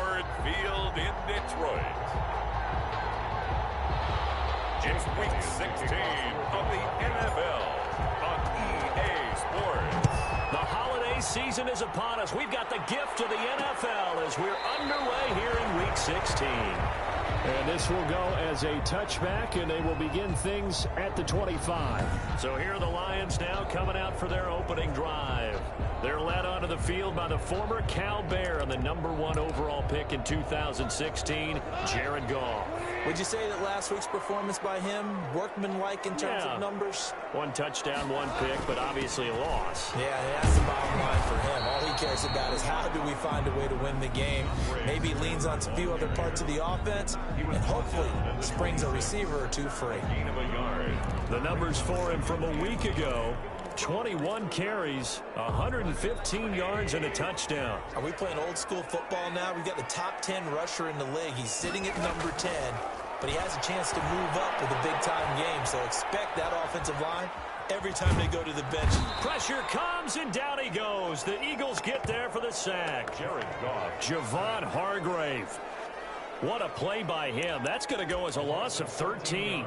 Ford Field in Detroit. It's Week 16 of the NFL on EA Sports. The holiday season is upon us. We've got the gift of the NFL as we're underway here in Week 16. And this will go as a touchback, and they will begin things at the 25. So here are the Lions now coming out for their opening drive. They're led onto the field by the former Cal Bear and the #1 overall pick in 2016, Jared Goff. Would you say that last week's performance by him, workmanlike in terms of numbers? 1 touchdown, 1 pick, but obviously a loss. Yeah, that's the bottom line for him. All he cares about is how do we find a way to win the game. Maybe leans on a few other parts of the offense, and hopefully springs a receiver or two free. The numbers for him from a week ago: 21 carries, 115 yards, and a touchdown. Are we playing old school football now? We've got the top 10 rusher in the league. He's sitting at number 10, but he has a chance to move up with a big-time game, so expect that offensive line every time they go to the bench. Pressure comes, and down he goes. The Eagles get there for the sack. Jared Goff. Javon Hargrave. What a play by him. That's going to go as a loss of 13.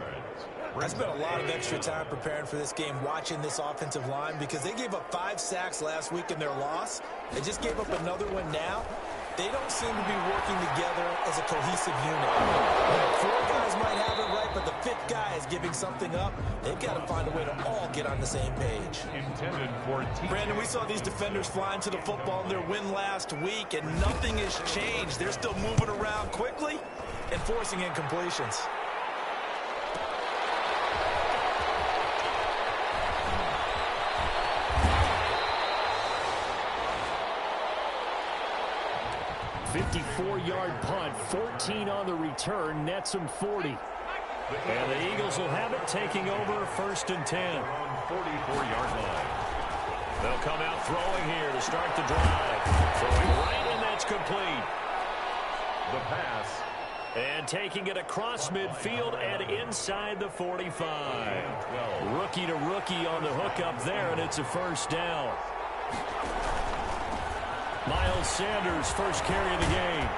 I spent a lot of extra time preparing for this game, watching this offensive line, because they gave up 5 sacks last week in their loss. They just gave up another one now. They don't seem to be working together as a cohesive unit. 4 guys might have it right, but the 5th guy is giving something up. They've got to find a way to all get on the same page. Brandon, we saw these defenders flying to the football in their win last week, and nothing has changed. They're still moving around quickly and forcing incompletions. Yard punt, 14 on the return, nets them 40. And the Eagles will have it, taking over 1st and 10. 44-yard line. They'll come out throwing here to start the drive. Throwing right, and that's complete. The pass. And taking it across midfield and inside the 45. Rookie to rookie on the hook up there, and it's a 1st down. Miles Sanders, first carry of the game.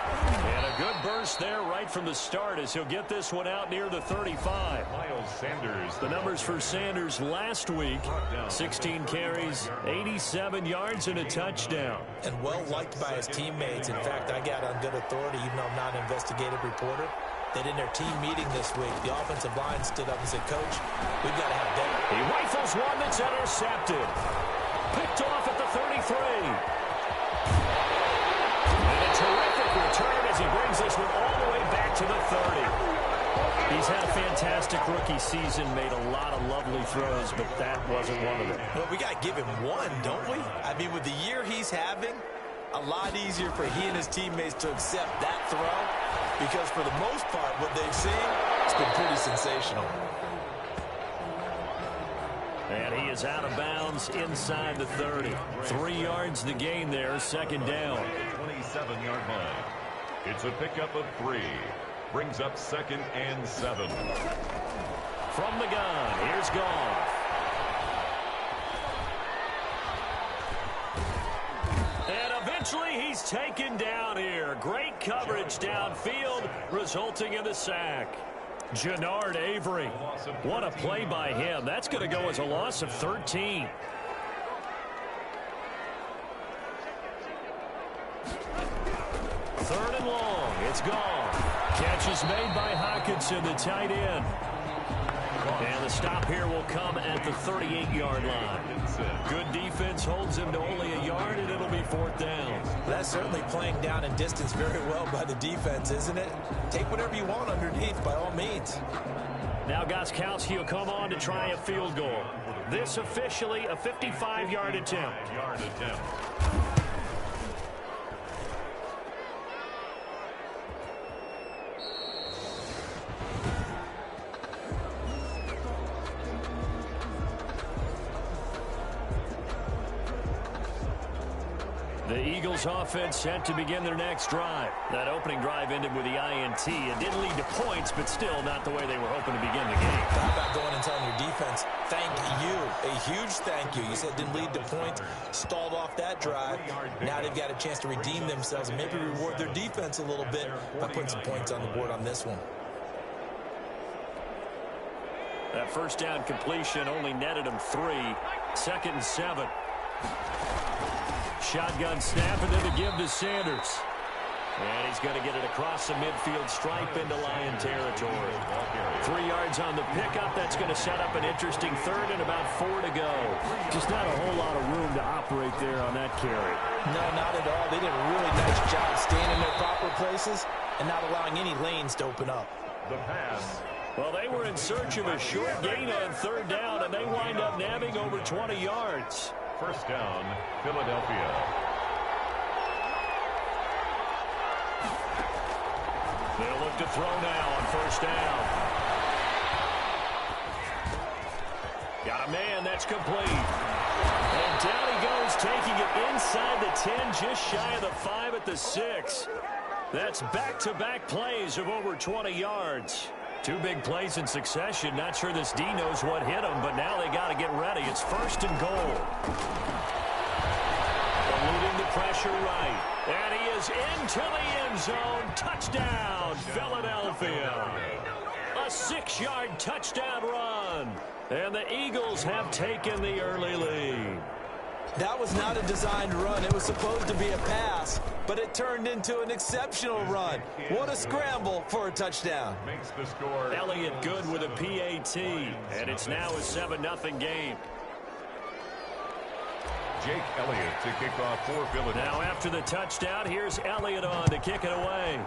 And a good burst there right from the start as he'll get this one out near the 35. Miles Sanders. The numbers for Sanders last week: 16 carries, 87 yards, and a touchdown. And well-liked by his teammates. In fact, I got on good authority, even though I'm not an investigative reporter, that in their team meeting this week, the offensive line stood up and said, "Coach, we've got to have better." He rifles one that's intercepted. Picked off at the 33. Terrific return as he brings this one all the way back to the 30. He's had a fantastic rookie season, made a lot of lovely throws, but that wasn't one of them. Well, we got to give him one, don't we? I mean, with the year he's having, a lot easier for he and his teammates to accept that throw, because for the most part, what they've seen, it's been pretty sensational. And he is out of bounds inside the 30. 3 yards the gain there, 2nd down. 27-yard line. It's a pickup of 3. Brings up 2nd and 7. From the gun, here's Goff. And eventually he's taken down here. Great coverage downfield, resulting in the sack. Jannard Avery. What a play by him. That's going to go as a loss of 13. Third and long. It's gone. Catch is made by Hockenson, the tight end. And the stop here will come at the 38-yard line. Good defense holds him to only a yard, and it'll be 4th down. That's certainly playing down in distance very well by the defense, isn't it? Take whatever you want underneath, by all means. Now Gostkowski will come on to try a field goal. This officially a 55-yard attempt. The Eagles Eagles offense set to begin their next drive. That opening drive ended with the INT. It didn't lead to points, but still not the way they were hoping to begin the game. How about going and telling your defense, thank you, a huge thank you. You said it didn't lead to points, stalled off that drive. Now they've got a chance to redeem themselves and maybe reward their defense a little bit by putting some points on the board on this one. That first down completion only netted him 3. 2nd and 7. Shotgun snap and then the give to Sanders. And he's going to get it across the midfield stripe into Lion territory. 3 yards on the pickup. That's going to set up an interesting 3rd and about 4 to go. Just not a whole lot of room to operate there on that carry. No, not at all. They did a really nice job staying in their proper places and not allowing any lanes to open up. The pass. Well, they were in search of a short gain on 3rd down, and they wind up nabbing over 20 yards. First down, Philadelphia. They'll look to throw now on 1st down. Got a man, that's complete. And down he goes, taking it inside the 10, just shy of the 5 at the 6. That's back-to-back plays of over 20 yards. 2 big plays in succession. Not sure this D knows what hit him, but now they got to get ready. It's 1st and goal. Eluding the pressure right. And he is into the end zone. Touchdown, Philadelphia. A 6-yard touchdown run. And the Eagles have taken the early lead. That was not a designed run. It was supposed to be a pass, but it turned into an exceptional run. What a scramble for a touchdown. Makes the score. Elliott good with a PAT, and it's now a 7-0 game. Jake Elliott to kick off for Philadelphia. Now after the touchdown, here's Elliott on to kick it away.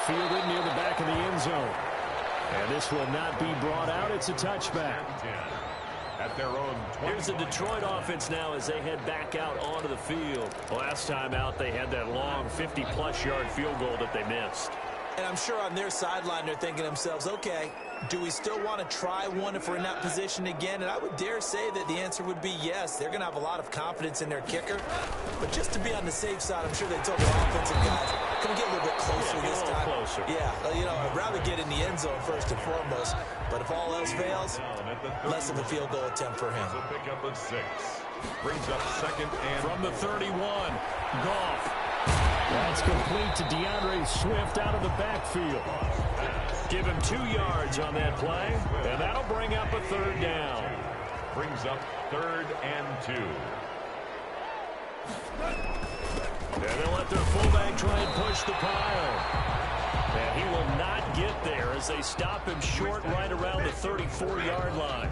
Fielded near the back of the end zone. And this will not be brought out. It's a touchback. At their own 20. Here's the Detroit offense now as they head back out onto the field. Last time out, they had that long 50-plus yard field goal that they missed. And I'm sure on their sideline they're thinking to themselves, okay, do we still want to try one if we're in that position again? And I would dare say that the answer would be yes. They're going to have a lot of confidence in their kicker. But just to be on the safe side, I'm sure they told the offensive guys, can we get a little bit closer this time? Closer. Yeah, you know, I'd rather get in the end zone first and foremost. But if all else fails, less of a field goal attempt for him. So pick up a 6. Brings up 2nd and from the 31. Goff. That's complete to DeAndre Swift out of the backfield. Give him 2 yards on that play, and that'll bring up a 3rd down. Brings up 3rd and 2. And they'll let their fullback try and push the pile. And he will not get there as they stop him short right around the 34-yard line.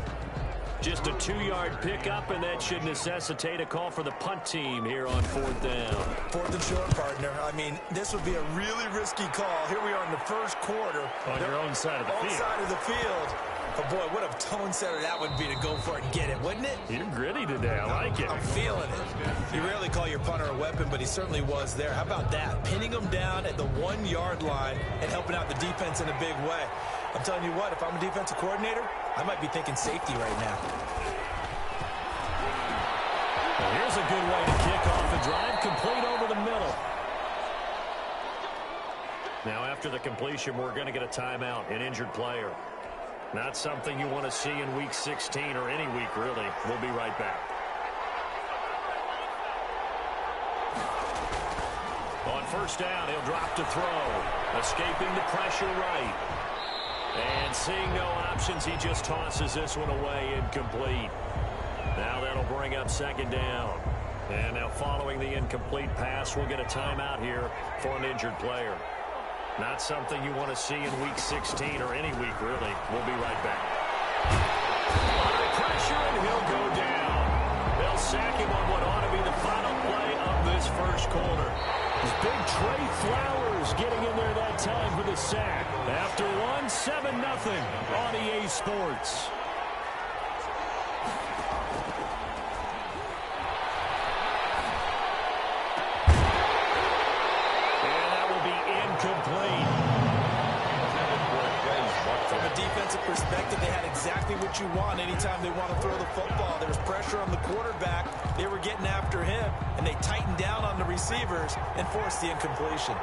Just a 2-yard pickup, and that should necessitate a call for the punt team here on 4th down. 4th and short, partner. I mean, this would be a really risky call. Here we are in the first quarter. On your own side of the field. Side of the field. But, boy, what a tone setter that would be to go for it and get it, wouldn't it? You're gritty today. I like it. I'm feeling it. You rarely call your punter a weapon, but he certainly was there. How about that? Pinning him down at the 1-yard line and helping out the defense in a big way. I'm telling you what, if I'm a defensive coordinator, I might be thinking safety right now. Well, here's a good way to kick off the drive, complete over the middle. Now, after the completion, we're going to get a timeout, an injured player. Not something you want to see in Week 16 or any week, really. We'll be right back. On 1st down, he'll drop to throw. Escaping the pressure right. And seeing no options, he just tosses this one away, incomplete. Now that'll bring up 2nd down. And now following the incomplete pass, we'll get a timeout here for an injured player. Not something you want to see in Week 16 or any week, really. We'll be right back. Under pressure, and he'll go down. They'll sack him on what ought to be the final play of this first quarter. It's big Trey Flowers getting in there that time for the sack. After 7-0 on EA Sports. defensive perspective, they had exactly what you want anytime they want to throw the football. There was pressure on the quarterback. They were getting after him, and they tightened down on the receivers and forced the incompletion.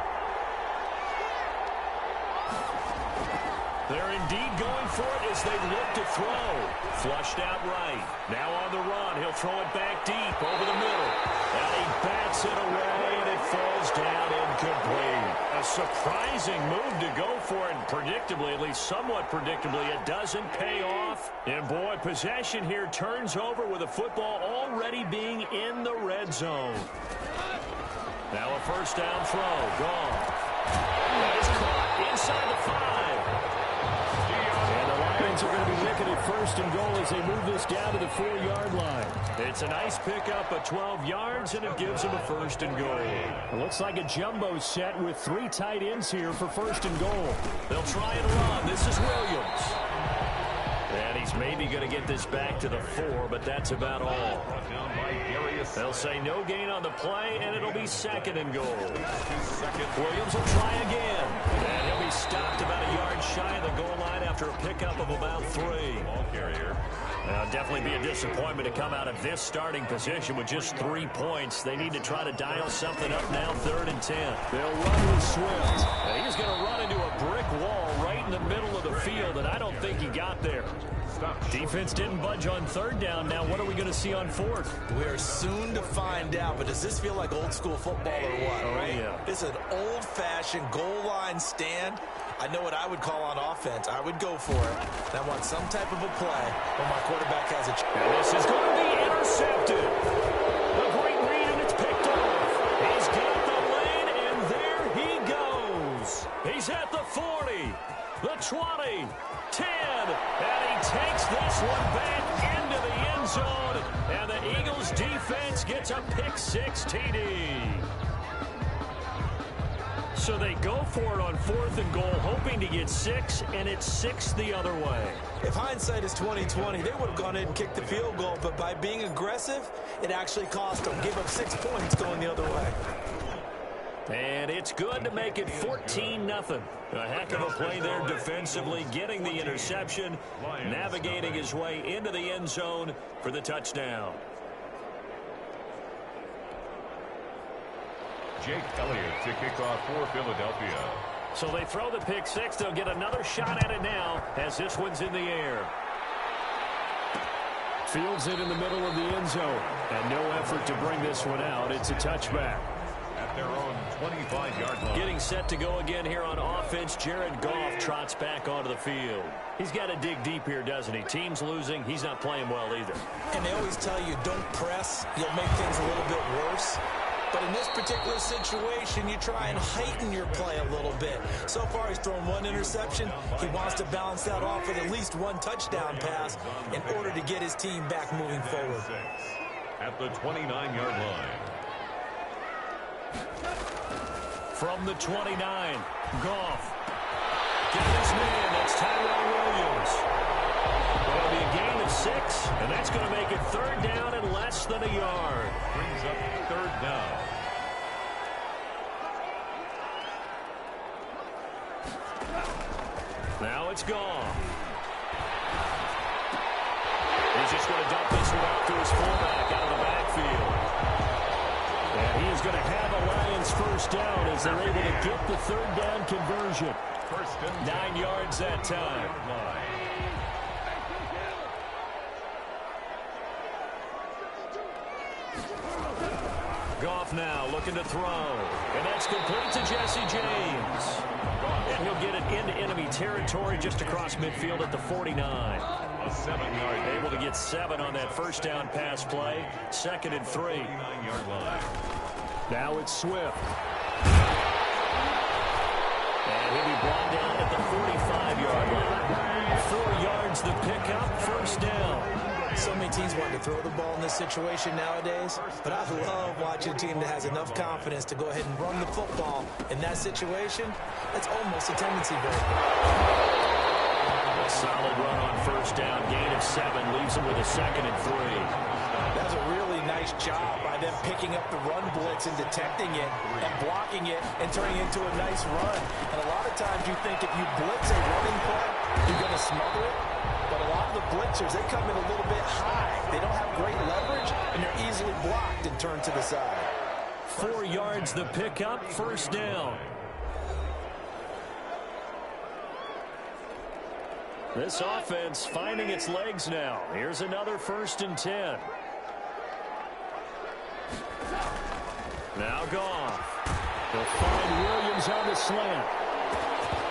They're indeed going for it as they look to throw. Flushed out right. Now on the run. He'll throw it back deep over the middle. And he bats it away, and it falls down incomplete. A surprising move to go for it, and predictably, at least somewhat predictably, it doesn't pay off. And boy, possession here turns over with the football already being in the red zone. Now a first down throw. Gone. That is caught inside the 5. Are going to be looking at first and goal as they move this down to the 4-yard line. It's a nice pickup of 12 yards, and it gives them a first and goal. It looks like a jumbo set with 3 tight ends here for first and goal. They'll try and run. This is Williams. And he's maybe going to get this back to the 4, but that's about all. They'll say no gain on the play, and it'll be second and goal. Williams will try again. And he'll be stopped about a yard shy of the goal line after a pickup of about 3. Ball carrier. Definitely be a disappointment to come out of this starting position with just 3 points. They need to try to dial something up now, 3rd and 10. They'll run with Swift. And he's going to run into a brick wall right in the middle of the field, and I don't think he got there. Defense didn't budge on 3rd down. Now what are we going to see on 4th? We're soon to find out, but does this feel like old school football or what, right? Yeah. It's an old-fashioned goal line stand. I know what I would call on offense. I would go for it. And I want some type of a play when my quarterback has a chance. And this is going to be intercepted. A great read, and it's picked off. He's got the lane, and there he goes. He's at the 40, the 20, 10, and he takes this one back into the end zone, and the Eagles defense gets a pick-6 TD. So they go for it on 4th and goal, hoping to get 6, and it's 6 the other way. If hindsight is 20/20, they would have gone in and kicked the field goal, but by being aggressive, it actually cost them. Give up 6 points going the other way. And it's good to make it 14-0. A heck of a play there defensively, getting the interception, navigating his way into the end zone for the touchdown. Jake Elliott to kick off for Philadelphia. So they throw the pick-6. They'll get another shot at it now as this one's in the air. Fields it in the middle of the end zone. And no effort to bring this one out. It's a touchback. At their own 25-yard line. Getting set to go again here on offense. Jared Goff trots back onto the field. He's got to dig deep here, doesn't he? Team's losing. He's not playing well either. And they always tell you, don't press. You'll make things a little bit worse. But in this particular situation, you try and heighten your play a little bit. So far, he's thrown 1 interception. He wants to balance that off with at least 1 touchdown pass in order to get his team back moving forward. At the 29-yard line. From the 29, Goff. Get his man. That's Tyrell Williams. That'll be a gain of 6, and that's going to make it 3rd down and less than a yard. Brings up 3rd down. Now it's gone. He's just going to dump this one out to his fullback out of the backfield. And he is going to have a Lions first down as they're able to get the 3rd down conversion. 9 yards that time. Goff now looking to throw. And that's complete to Jesse James. And he'll get it into enemy territory just across midfield at the 49. A 7-yard. Able to get 7 on that first down pass play. 2nd and 3. 9-yard line. Now it's Swift. And he'll be brought down at the 45-yard line. 4 yards the pickup, first down. So many teams want to throw the ball in this situation nowadays, but I love watching a team that has enough confidence to go ahead and run the football. In that situation, that's almost a tendency breaker. A solid run on first down, gain of 7, leaves him with a 2nd and 3. That's a really nice nice job by them picking up the run blitz and detecting it and blocking it and turning it into a nice run. And a lot of times you think if you blitz a running play, you're going to smother it. But a lot of the blitzers, they come in a little bit high. They don't have great leverage, and they're easily blocked and turned to the side. 4 yards the pickup, first down. This offense finding its legs now. Here's another 1st and 10. Now Goff. He'll find Williams on the slant.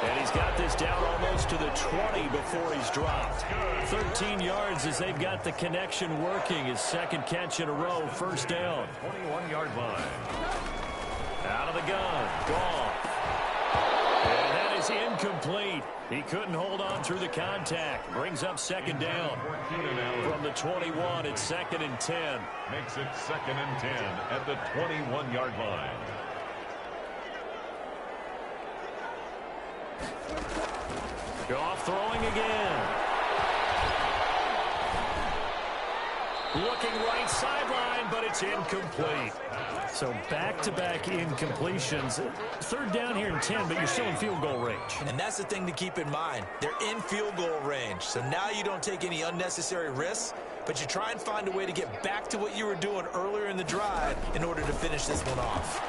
And he's got this down almost to the 20 before he's dropped. 13 yards as they've got the connection working. His 2nd catch in a row, first down. 21-yard line. Out of the gun, Goff. And that is incomplete. He couldn't hold on through the contact. Brings up 2nd down. From the 21, it's 2nd and 10. Makes it 2nd and 10 at the 21-yard line. Goff throwing again. Looking right sideline, but it's incomplete. So back-to-back incompletions. 3rd down here and 10, but you're still in field goal range. And that's the thing to keep in mind. They're in field goal range. So now you don't take any unnecessary risks, but you try and find a way to get back to what you were doing earlier in the drive in order to finish this one off.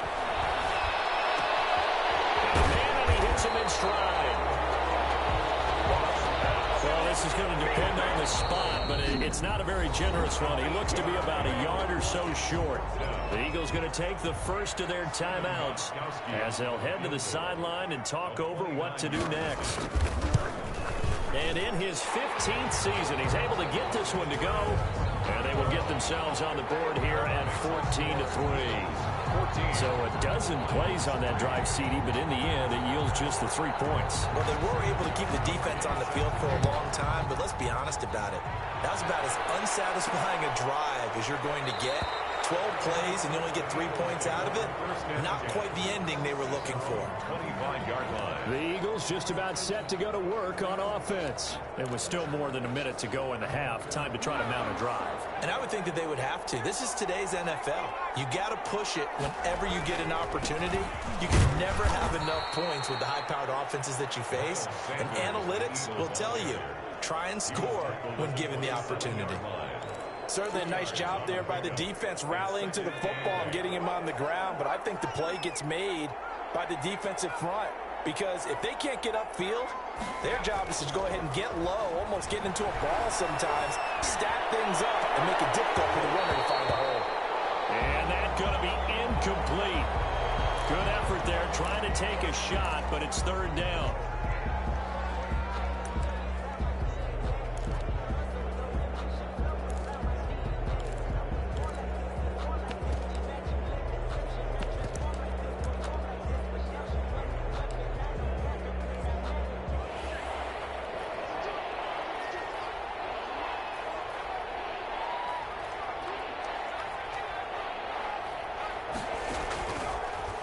And he hits him in stride. Well, this is going to depend on the spot, but it's not a very generous one. He looks to be about a yard or so short. The Eagles going to take the first of their timeouts as they'll head to the sideline and talk over what to do next. And in his 15th season, he's able to get this one to go. And they will get themselves on the board here at 14-3. So a dozen plays on that drive, CD, but in the end, it yields just the 3 points. Well, they were able to keep the defense on the field for a long time, but let's be honest about it. That was about as unsatisfying a drive as you're going to get. 12 plays and you only get 3 points out of it. Not quite the ending they were looking for. 25-yard line. The Eagles just about set to go to work on offense. It was still more than a minute to go in the half. Time to try to mount a drive. And I would think that they would have to. This is today's NFL. You got to push it whenever you get an opportunity. You can never have enough points with the high-powered offenses that you face. And analytics will tell you, try and score when given the opportunity. Certainly a nice job there by the defense rallying to the football and getting him on the ground. But I think the play gets made by the defensive front. Because if they can't get upfield, their job is to go ahead and get low, almost get into a ball sometimes, stack things up, and make it difficult for the runner to find a hole. And that's going to be incomplete. Good effort there, trying to take a shot, but it's 3rd down.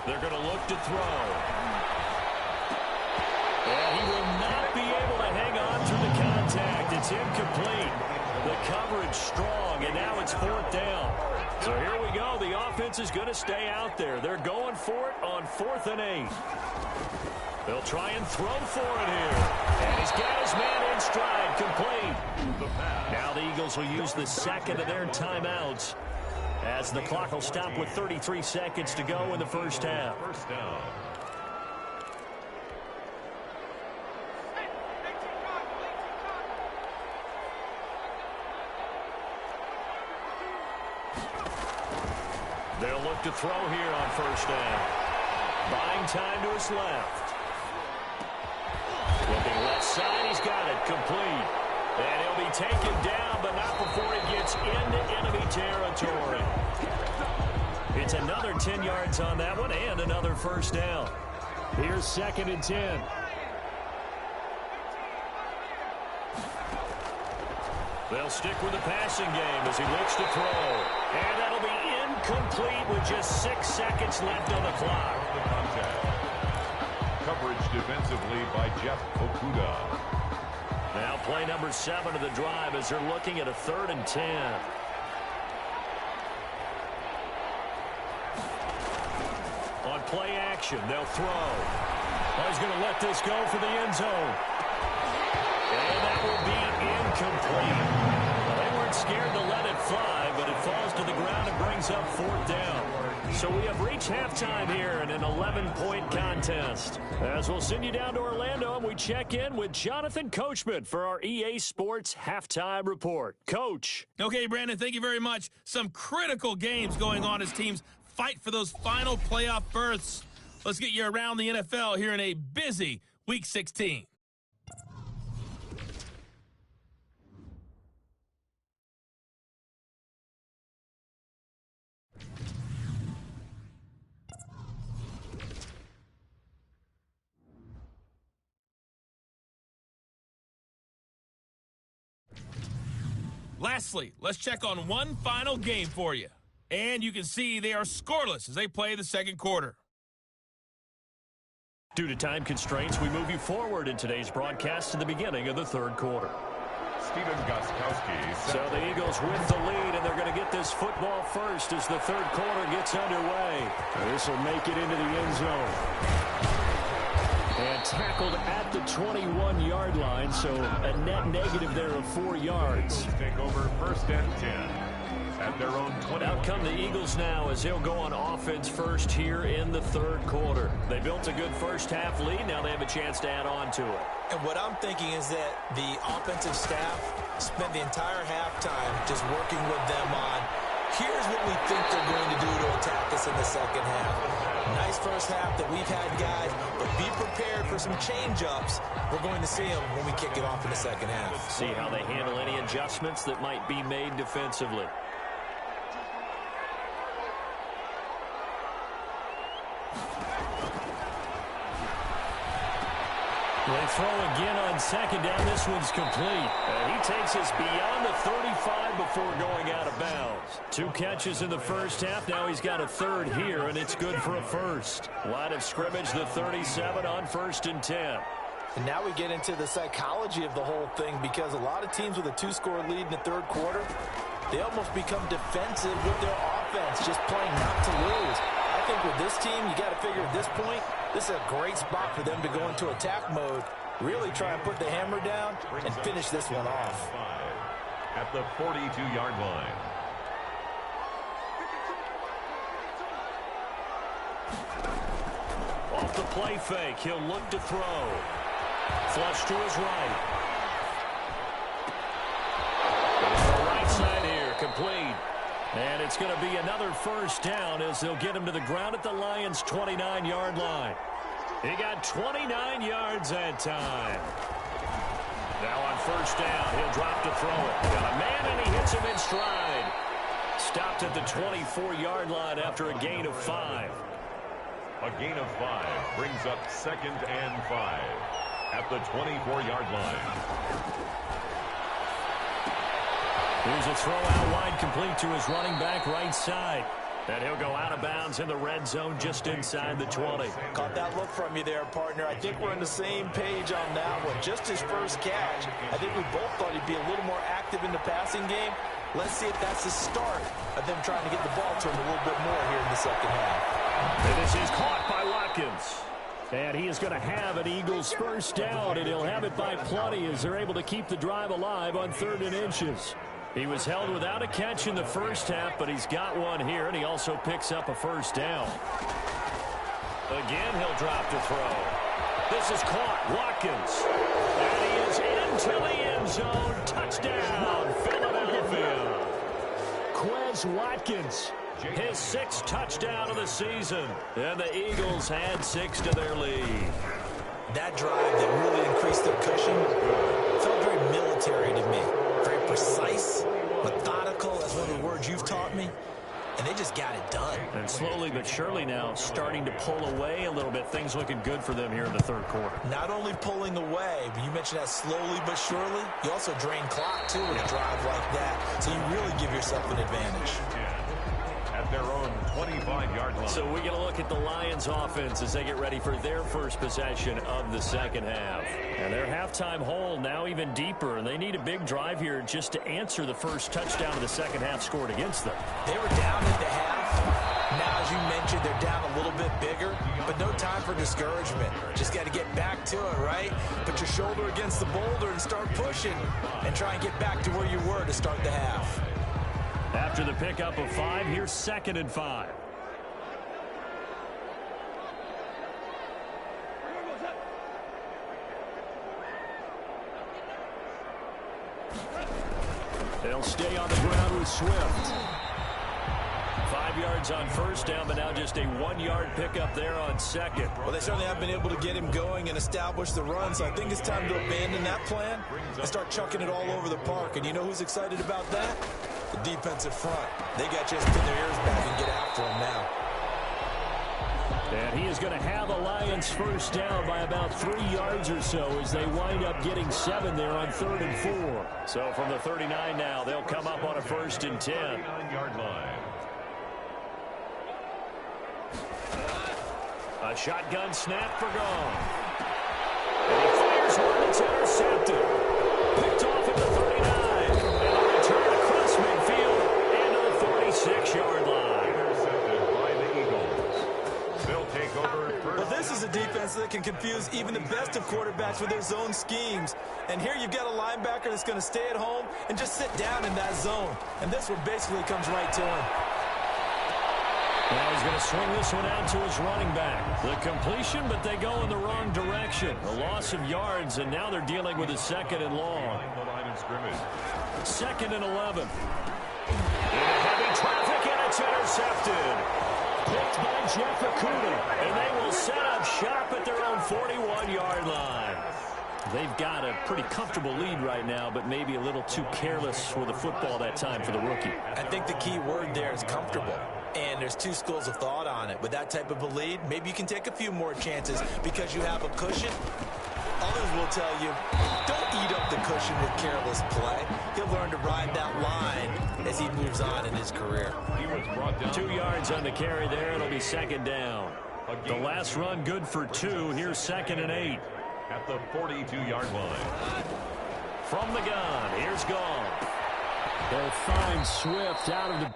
They're going to look to throw. And he will not be able to hang on through the contact. It's incomplete. The coverage strong, and now it's 4th down. So here we go. The offense is going to stay out there. They're going for it on 4th and 8. They'll try and throw for it here. And he's got his man in stride, complete. Now the Eagles will use the 2nd of their timeouts, as the clock will stop with 33 seconds to go in the first half. First down. They'll look to throw here on first down. Buying time to his left. Looking left side, he's got it, complete. And he'll be taken down, but not before he gets into enemy territory. It's another 10 yards on that one and another first down. Here's 2nd and 10. They'll stick with the passing game as he looks to throw. And that'll be incomplete with just 6 seconds left on the clock. Coverage defensively by Jeff Okuda. Now play number 7 of the drive as they're looking at a 3rd and 10. play action. They'll throw. Oh, he's going to let this go for the end zone. And that will be incomplete. Well, they weren't scared to let it fly, but it falls to the ground and brings up 4th down. So we have reached halftime here in an 11-point contest. As we'll send you down to Orlando, and we check in with Jonathan Coachman for our EA Sports Halftime Report. Coach. Okay, Brandon, thank you very much. Some critical games going on as teams fight for those final playoff berths. Let's get you around the NFL here in a busy Week 16. Lastly, let's check on one final game for you. And you can see they are scoreless as they play the second quarter. Due to time constraints, we move you forward in today's broadcast to the beginning of the third quarter. Steven Gostkowski. So the Eagles with the lead, and they're going to get this football first as the third quarter gets underway. This will make it into the end zone. And tackled at the 21-yard line, so a net negative there of 4 yards. Take over 1st and 10 at their own 20. Out come the Eagles now as they'll go on offense first here in the third quarter. They built a good first half lead. Now they have a chance to add on to it. And what I'm thinking is that the offensive staff spent the entire halftime just working with them on, here's what we think they're going to do to attack us in the second half. Nice first half that we've had, guys, but be prepared for some change-ups. We're going to see them when we kick it off in the second half. See how they handle any adjustments that might be made defensively. They throw again on second down. This one's complete. He takes us beyond the 35 before going out of bounds. 2 catches in the first half. Now he's got a third here, and it's good for a first. Line of scrimmage, the 37 on 1st and 10. And now we get into the psychology of the whole thing, because a lot of teams with a 2-score lead in the third quarter, they almost become defensive with their offense, just playing not to lose. I think with this team, you got to figure at this point, this is a great spot for them to go into attack mode, really try and put the hammer down and finish this one off. At the 42-yard line. Off the play fake, he'll look to throw. Flush to his right. Goes to the right side here, complete. And it's going to be another first down as they'll get him to the ground at the Lions' 29-yard line. He got 29 yards that time. Now on first down, he'll drop to throw it. Got a man, and he hits him in stride. Stopped at the 24-yard line after a gain of 5. A gain of 5 brings up 2nd and 5 at the 24-yard line. Here's a throw out wide, complete to his running back right side. And he'll go out of bounds in the red zone just inside the 20. Caught that look from you there, partner. I think we're on the same page on that one. Just his first catch. I think we both thought he'd be a little more active in the passing game. Let's see if that's the start of them trying to get the ball to him a little bit more here in the second half. And this is caught by Watkins. And he is going to have an Eagles first down, and he'll have it by plenty as they're able to keep the drive alive on 3rd and inches. He was held without a catch in the first half, but he's got one here, and he also picks up a first down. Again, he'll drop to throw. This is caught. Watkins. And he is into the end zone. Touchdown, Philadelphia. Quez Watkins, his 6th touchdown of the season. And the Eagles had 6 to their lead. That drive that really increased their cushion felt very military to me. Very precise, methodical, that's one of the words you've taught me, and they just got it done. And slowly but surely now starting to pull away a little bit. Things looking good for them here in the third quarter. Not only pulling away, but you mentioned that slowly but surely, you also drain clock too with a drive like that, so you really give yourself an advantage. At their own 25-yard line. So we get a look at the Lions offense as they get ready for their first possession of the second half. And their halftime hole now even deeper, and they need a big drive here just to answer the first touchdown of the second half scored against them. They were down at the half. Now, as you mentioned, mentioned, they're down a little bit bigger, but no time for discouragement. Just got to get back to it, right? Put your shoulder against the boulder and start pushing and try and get back to where you were to start the half. After the pickup of 5, here's 2nd and 5. They'll stay on the ground with Swift. 5 yards on first down, but now just a 1-yard pickup there on 2nd. Well, they certainly have been able to get him going and establish the run, so I think it's time to abandon that plan and start chucking it all over the park. And you know who's excited about that? The defensive front. They got just pin their ears back and get after him now. And he is going to have a Lions first down by about 3 yards or so as they wind up getting 7 there on 3rd and 4. So from the 39 now, they'll come up on a 1st and 10. 39-yard line. A shotgun snap for Gone. And he fires one that's intercepted. Picked off at the 39. And a return across midfield into the 46-yard line. Intercepted by the Eagles. They'll take over. Well, this is a defense that can confuse even the best of quarterbacks with their zone schemes. And here you've got a linebacker that's going to stay at home and just sit down in that zone. And this one basically comes right to him. Now he's going to swing this one out to his running back. The completion, but they go in the wrong direction. A loss of yards, and now they're dealing with a 2nd and long. The line of scrimmage. 2nd and 11. Into heavy traffic, and it's intercepted. Picked by Jeff Okudah, and they will set up shop at their own 41-yard line. They've got a pretty comfortable lead right now, but maybe a little too careless with the football that time for the rookie. I think the key word there is comfortable. And there's 2 schools of thought on it. With that type of a lead, maybe you can take a few more chances because you have a cushion. Others will tell you, don't eat up the cushion with careless play. He'll learn to ride that line as he moves on in his career. He was brought down. 2 yards on the carry there. It'll be 2nd down. The last run good for 2. Here's 2nd and 8. At the 42-yard line. From the gun, here's Gone. They'll find Swift out of the...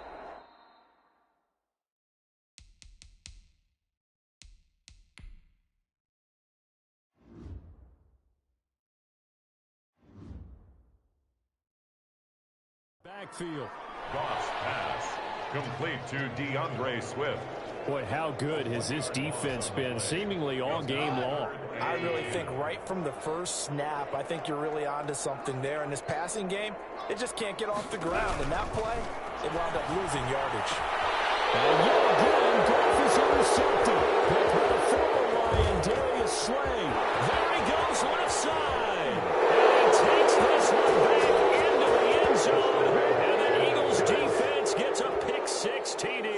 backfield. Goss pass. Complete to DeAndre Swift. Boy, how good has this defense been seemingly all game long? I really think right from the first snap, I think you're really onto something there. In this passing game, it just can't get off the ground. In that play, it wound up losing yardage. And yet again, Goff is intercepted. Picked by the former Lion, Darius Slay. There he goes, left side. And he takes this one back into the end zone. And the Eagles defense gets a pick-6 TD.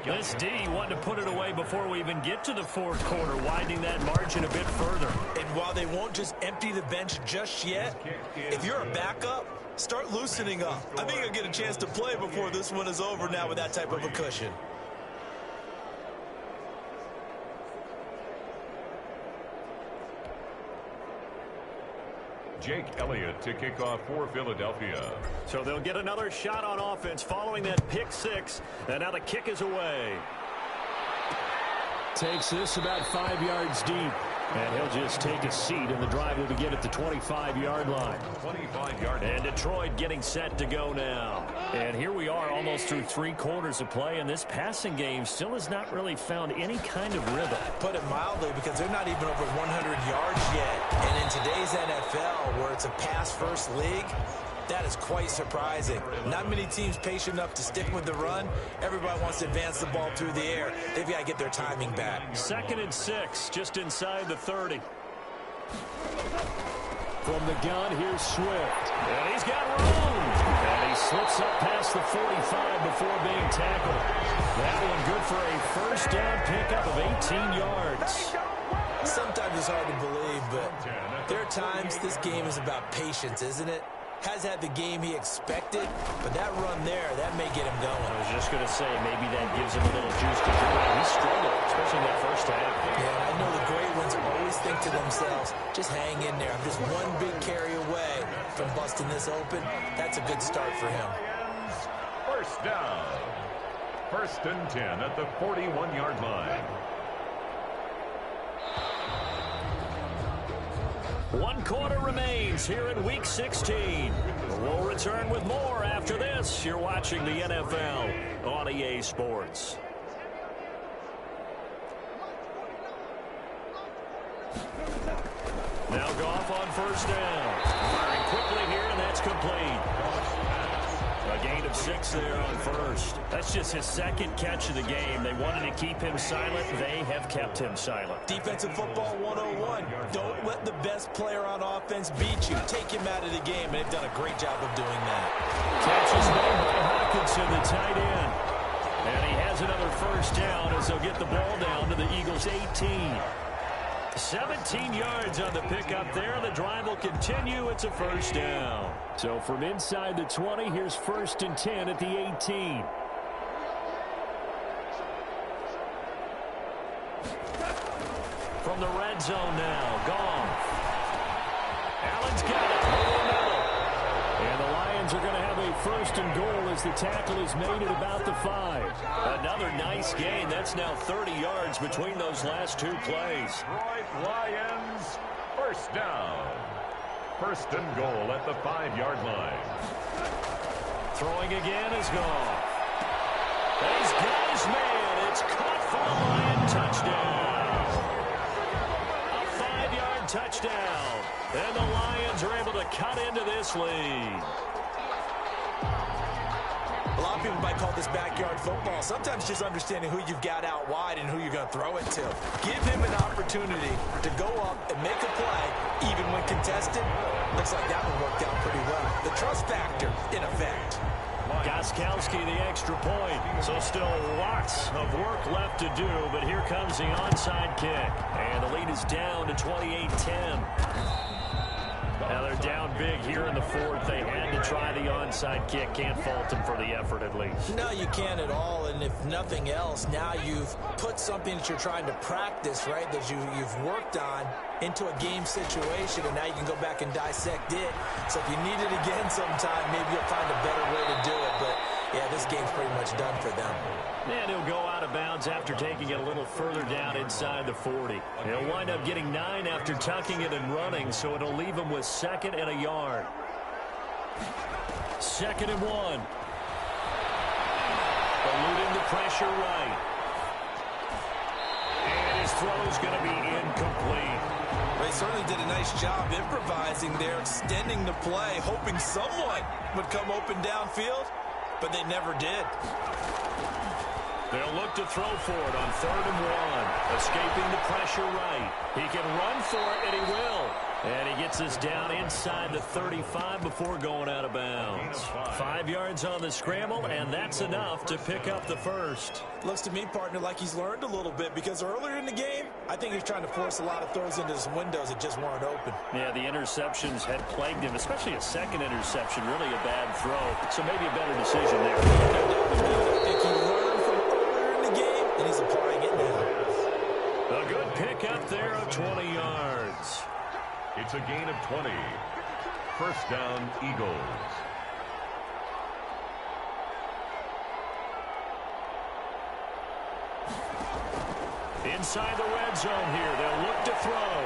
This D wanted to put it away before we even get to the 4th quarter, widening that margin a bit further. And while they won't just empty the bench just yet, if you're a backup, start loosening up. I think you'll get a chance to play before this one is over now with that type of a cushion. Jake Elliott to kick off for Philadelphia. So they'll get another shot on offense following that pick-6, and now the kick is away. Takes this about 5 yards deep. And he'll just take a seat, and the drive will begin at the 25-yard line. 25-yard line. And Detroit getting set to go now. And here we are almost through 3 quarters of play, and this passing game still has not really found any kind of rhythm. Put it mildly, because they're not even over 100 yards yet. And in today's NFL, where it's a pass-first league, that is quite surprising. Not many teams patient enough to stick with the run. Everybody wants to advance the ball through the air. They've got to get their timing back. 2nd and 6, just inside the 30. From the gun, here's Swift. And he's got room. And he slips up past the 45 before being tackled. That one good for a first down pickup of 18 yards. Sometimes it's hard to believe, but there are times this game is about patience, isn't it? Has had the game he expected, but that run there, that may get him going. I was just going to say, maybe that gives him a little juice to do it. He struggled, especially in that first half. Yeah, I know the great ones always think to themselves, just hang in there. I'm just one big carry away from busting this open. That's a good start for him. First down. First and 10 at the 41-yard line. 1 quarter remains here in Week 16. We'll return with more after this. You're watching the NFL on EA Sports. Now Goff on first down. Firing quickly here, and that's complete. A gain of 6 there on first. That's just his second catch of the game. They wanted to keep him silent. They have kept him silent. Defensive football 101. Don't let the best player on offense beat you. Take him out of the game, and they've done a great job of doing that. Catch is made by Hockenson, the tight end. And he has another first down as they'll get the ball down to the Eagles' 18. 17 yards on the pickup there. The drive will continue. It's a first down. So from inside the 20, here's first and 10 at the 18. From the red zone now, Goff. Allen's got it. Over the middle. And the Lions are going to have a first and goal as the tackle is made at about the 5. Another nice gain. That's now 30 yards between those last 2 plays. Detroit Lions, first down. First and goal at the 5-yard line. Throwing again is Goff. He's got his man. It's caught for the Lion touchdown. A 5-yard touchdown. And the Lions are able to cut into this lead. A lot of people might call this backyard football. Sometimes just understanding who you've got out wide and who you're going to throw it to. Give him an opportunity to go up and make a play, even when contested. Looks like that one worked out pretty well. The trust factor, in effect. Gostkowski the extra point. So still lots of work left to do, but here comes the onside kick. And the lead is down to 28-10. Now they're down big here in the 4th. They had to try the onside kick. Can't fault them for the effort at least. No, you can't at all. And if nothing else, now you've put something that you're trying to practice, right, that you've worked on into a game situation, and now you can go back and dissect it. So if you need it again sometime, maybe you'll find a better way to do it. But, yeah, this game's pretty much done for them. And he'll go out of bounds after taking it a little further down inside the 40. He'll wind up getting 9 after tucking it and running, so it'll leave him with 2nd and a yard. 2nd and 1. Eluding the pressure right. And his throw's going to be incomplete. They certainly did a nice job improvising there, extending the play, hoping someone would come open downfield, but they never did. They'll look to throw for it on 3rd and 1. Escaping the pressure right. He can run for it, and he will. And he gets us down inside the 35 before going out of bounds. 5 yards on the scramble, and that's enough to pick up the first. Looks to me, partner, like he's learned a little bit, because earlier in the game, I think he's trying to force a lot of throws into his windows that just weren't open. Yeah, the interceptions had plagued him, especially a second interception, really a bad throw. So maybe a better decision there. I think he learned from earlier in the game, and he's applying it now. A good pickup there of 20 yards. It's a gain of 20. First down, Eagles. Inside the red zone here. They'll look to throw.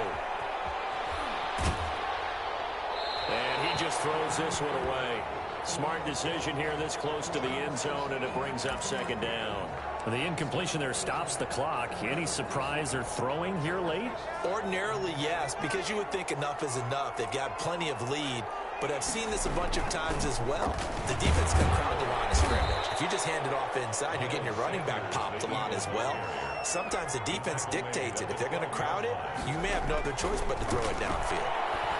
And he just throws this one away. Smart decision here this close to the end zone, and it brings up 2nd down. The incompletion there stops the clock. Any surprise they're throwing here late? Ordinarily, yes, because you would think enough is enough. They've got plenty of lead, but I've seen this a bunch of times as well. The defense can crowd the line of scrimmage. If you just hand it off inside, you're getting your running back popped a lot as well. Sometimes the defense dictates it. If they're going to crowd it, you may have no other choice but to throw it downfield.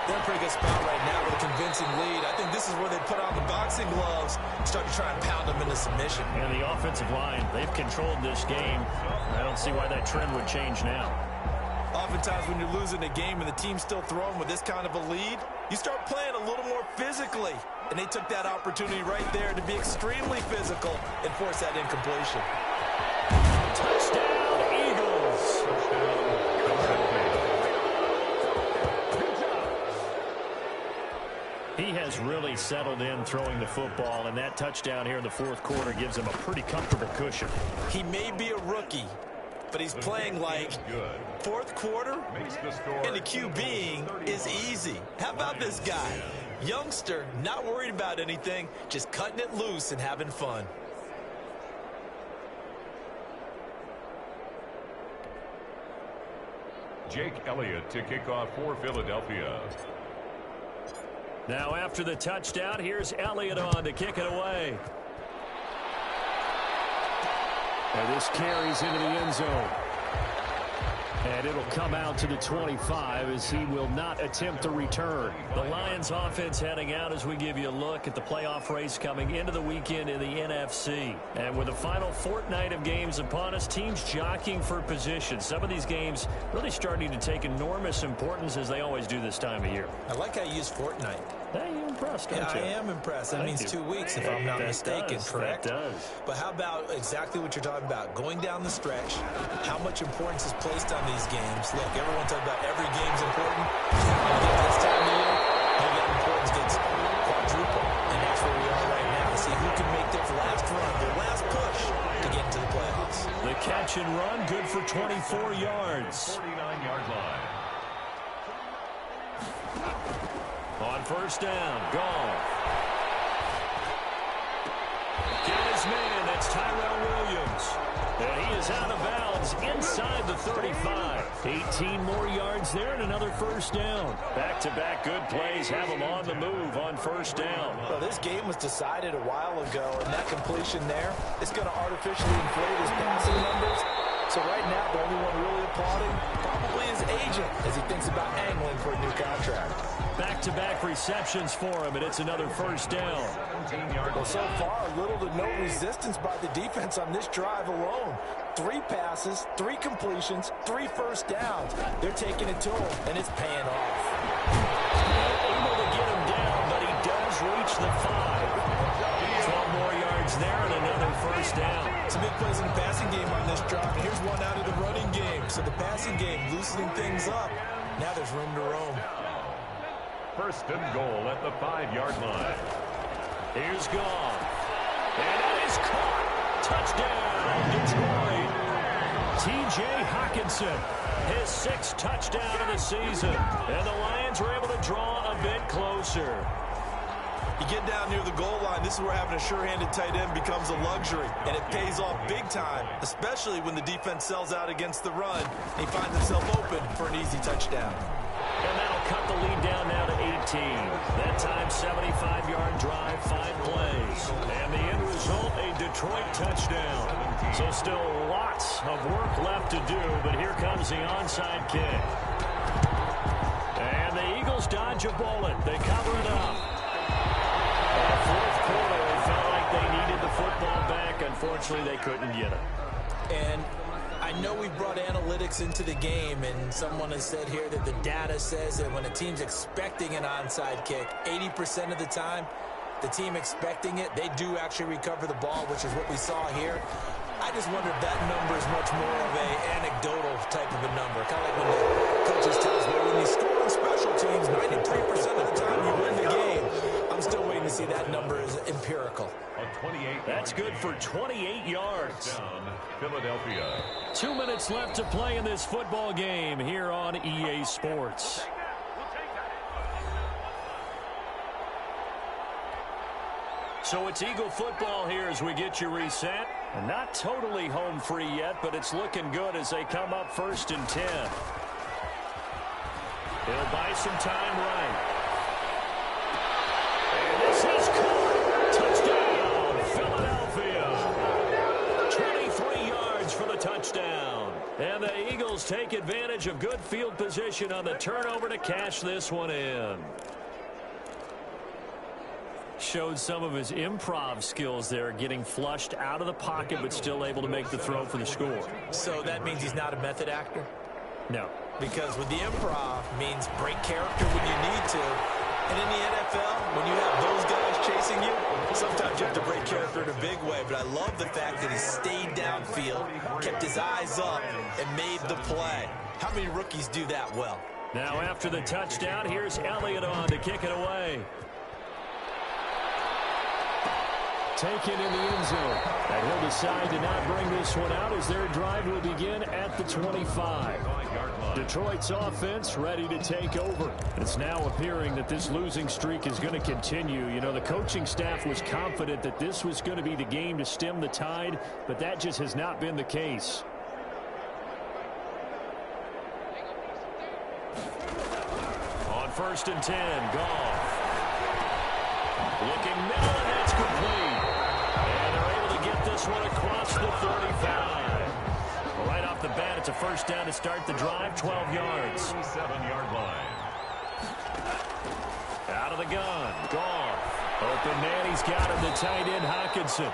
They're in a pretty good spot right now with a convincing lead. I think this is where they put on the boxing gloves and start to try and pound them into submission. And the offensive line, they've controlled this game. I don't see why that trend would change now. Oftentimes when you're losing a game and the team's still throwing with this kind of a lead, you start playing a little more physically. And they took that opportunity right there to be extremely physical and force that incompletion. Touchdown, Eagles. He has really settled in throwing the football, and that touchdown here in the fourth quarter gives him a pretty comfortable cushion. He may be a rookie, but he's playing like fourth quarter, and the QBing is easy. How about this guy? Youngster, not worried about anything, just cutting it loose and having fun. Jake Elliott to kick off for Philadelphia. Now after the touchdown, here's Elliott on to kick it away. And this carries into the end zone. And it'll come out to the 25 as he will not attempt to return. The Lions offense heading out as we give you a look at the playoff race coming into the weekend in the NFC. And with the final fortnight of games upon us, teams jockeying for position. Some of these games really starting to take enormous importance as they always do this time of year. I like how you use fortnight. Hey, you're impressed, aren't you? I am impressed. That means 2 weeks, if I'm not mistaken, correct? That does. But how about exactly what you're talking about? Going down the stretch, how much importance is placed on these games? Look, everyone talks about every game's important. This time of year, maybe that importance gets quadrupled. And that's where we are right now to see who can make their last run, their last push to get into the playoffs. The catch and run, good for 24 yards. 49-yard line. On first down, Gall. Get his man, that's Tyrell Williams. And he is out of bounds inside the 35. 18 more yards there and another first down. Back-to-back good plays have him on the move on first down. Well, this game was decided a while ago, and that completion there is going to artificially inflate his passing numbers. So right now, the only one really applauding probably his agent as he thinks about angling for a new contract. Back-to-back receptions for him, and it's another first down. Well, so far, little to no resistance by the defense on this drive alone. 3 passes, 3 completions, 3 first downs. They're taking it to him, and it's paying off. Able to get him down, but he does reach the 5. 12 more yards there and another first down. Some big plays in the passing game on this drive. Here's one out of the running game. So the passing game loosening things up. Now there's room to roam. First and goal at the 5-yard line. Here's Gall. And that is caught. Touchdown, Detroit. T.J. Hockenson, his 6th touchdown of the season. And the Lions were able to draw a bit closer. You get down near the goal line, this is where having a sure-handed tight end becomes a luxury, and it pays off big time, especially when the defense sells out against the run, and he finds himself open for an easy touchdown. And that'll cut the lead down now to 18. That time, 75-yard drive, 5 plays. And the end result, a Detroit touchdown. So still lots of work left to do, but here comes the onside kick. And the Eagles dodge a bullet. They cover it up. Fourth quarter, they felt like they needed the football back. Unfortunately, they couldn't get it. And I know we brought analytics into the game, and someone has said here that the data says that when a team's expecting an onside kick, 80% of the time, the team expecting it, they do actually recover the ball, which is what we saw here. I just wonder if that number is much more of an anecdotal type of a number. Kind of like when the coaches tell us, well, when you score on special teams, 93% of the time you win the game. I'm still waiting to see that number is empirical. That's good for 28 yards. Down, Philadelphia. 2 minutes left to play in this football game here on EA Sports. So it's Eagle football here as we get you reset. Not totally home free yet, but it's looking good as they come up 1st and 10. He'll buy some time right. And this is caught. Touchdown, Philadelphia. 23 yards for the touchdown. And the Eagles take advantage of good field position on the turnover to cash this one in. Showed some of his improv skills there, getting flushed out of the pocket but still able to make the throw for the score. So that means he's not a method actor? No. Because with the improv means break character when you need to. And in the NFL, when you have those guys chasing you, sometimes you have to break character in a big way. But I love the fact that he stayed downfield, kept his eyes up, and made the play. How many rookies do that well? Now after the touchdown, here's Elliott on to kick it away. taken in the end zone. And he'll decide to not bring this one out as their drive will begin at the 25. Detroit's offense ready to take over. It's now appearing that this losing streak is going to continue. You know, the coaching staff was confident that this was going to be the game to stem the tide, but that just has not been the case. On 1st and 10, Goff. Looking middle, and that's complete. And they're able to get this one across the 35. Right off the bat, it's a first down to start the drive, 12 yards. 7-yard line. Out of the gun, Goff. Open man, he's got him, the tight end, Hockenson.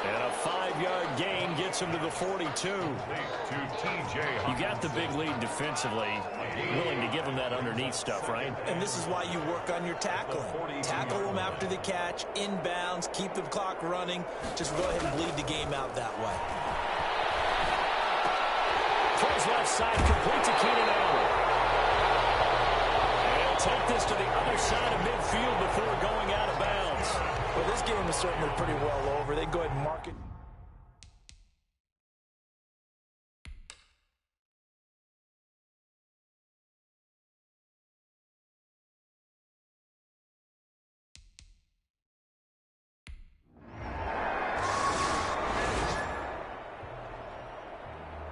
And a 5-yard gain gets him to the 42. You got the big lead defensively. Willing to give him that underneath stuff, right? And this is why you work on your tackling. Tackle them after the catch, inbounds, keep the clock running. Just go ahead and bleed the game out that way. Throws left side, complete to Keenan Allen. And take this to the other side of midfield before going out of bounds. Well, this game is certainly pretty well over. They go ahead and mark it.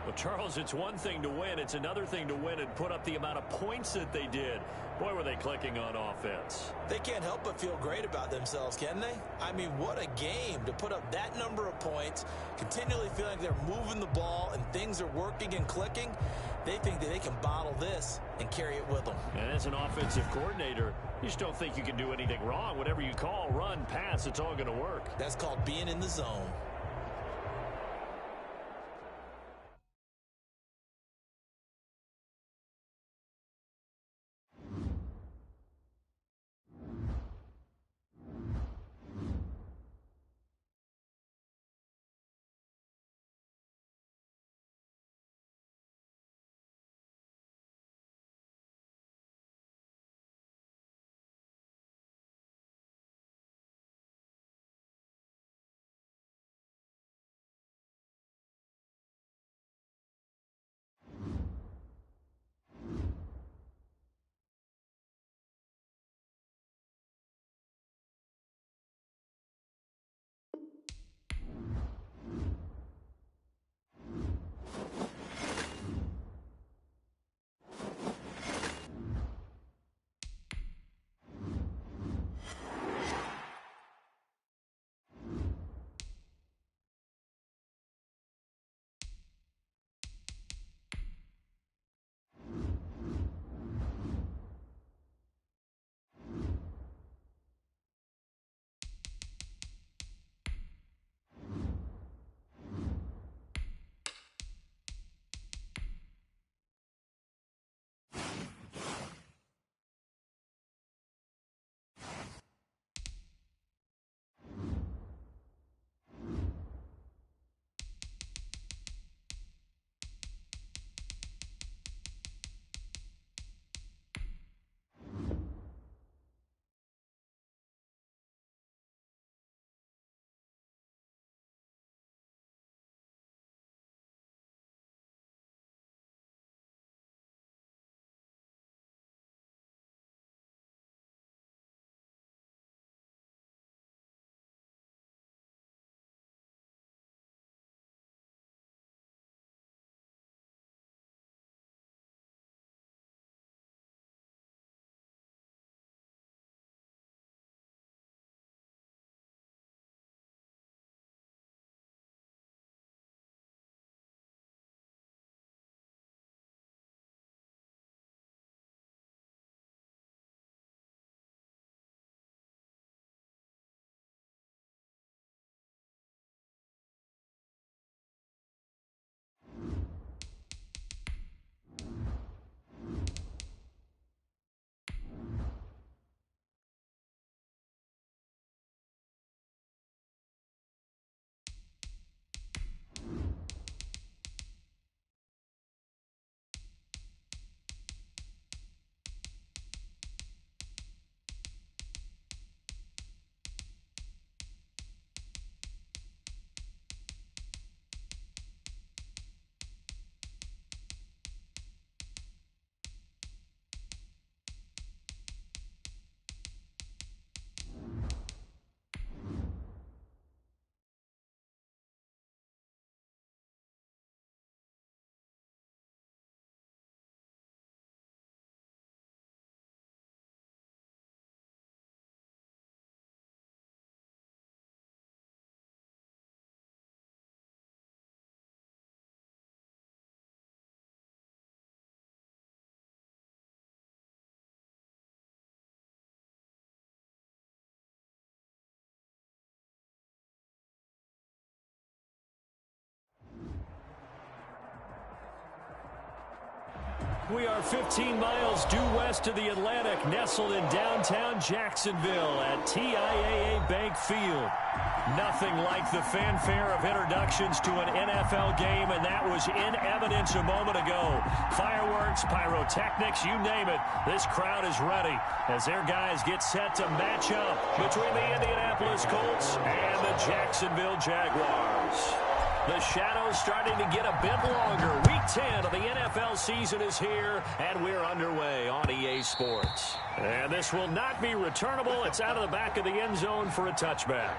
Well, Charles, it's one thing to win. It's another thing to win and put up the amount of points that they did. Boy, were they clicking on offense. They can't help but feel great about themselves, can they? I mean, what a game to put up that number of points, continually feeling like they're moving the ball and things are working and clicking. They think that they can bottle this and carry it with them. And as an offensive coordinator, you just don't think you can do anything wrong. Whatever you call, run, pass, it's all going to work. That's called being in the zone. We are 15 miles due west of the Atlantic, nestled in downtown Jacksonville at TIAA Bank Field. Nothing like the fanfare of introductions to an NFL game, and that was in evidence a moment ago. Fireworks, pyrotechnics, you name it. This crowd is ready as their guys get set to match up between the Indianapolis Colts and the Jacksonville Jaguars. The shadow's starting to get a bit longer. Week 10 of the NFL season is here, and we're underway on EA Sports. And this will not be returnable. It's out of the back of the end zone for a touchback.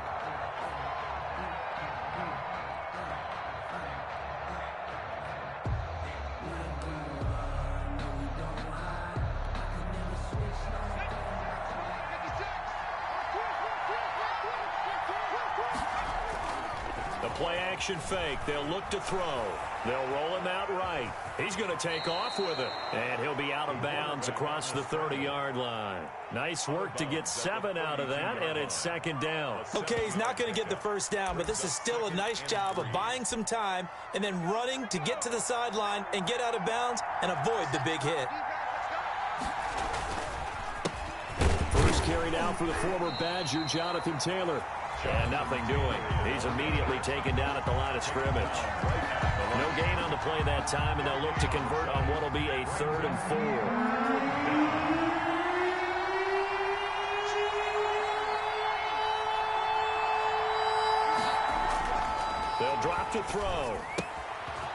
Play-action fake. They'll look to throw. They'll roll him out right. He's going to take off with it. And he'll be out of bounds across the 30-yard line. Nice work to get 7 out of that, and it's second down. Okay, he's not going to get the first down, but this is still a nice job of buying some time and then running to get to the sideline and get out of bounds and avoid the big hit. First carried out for the former Badger, Jonathan Taylor. And nothing doing. He's immediately taken down at the line of scrimmage. No gain on the play that time, and they'll look to convert on what will be a 3rd and 4. They'll drop to throw.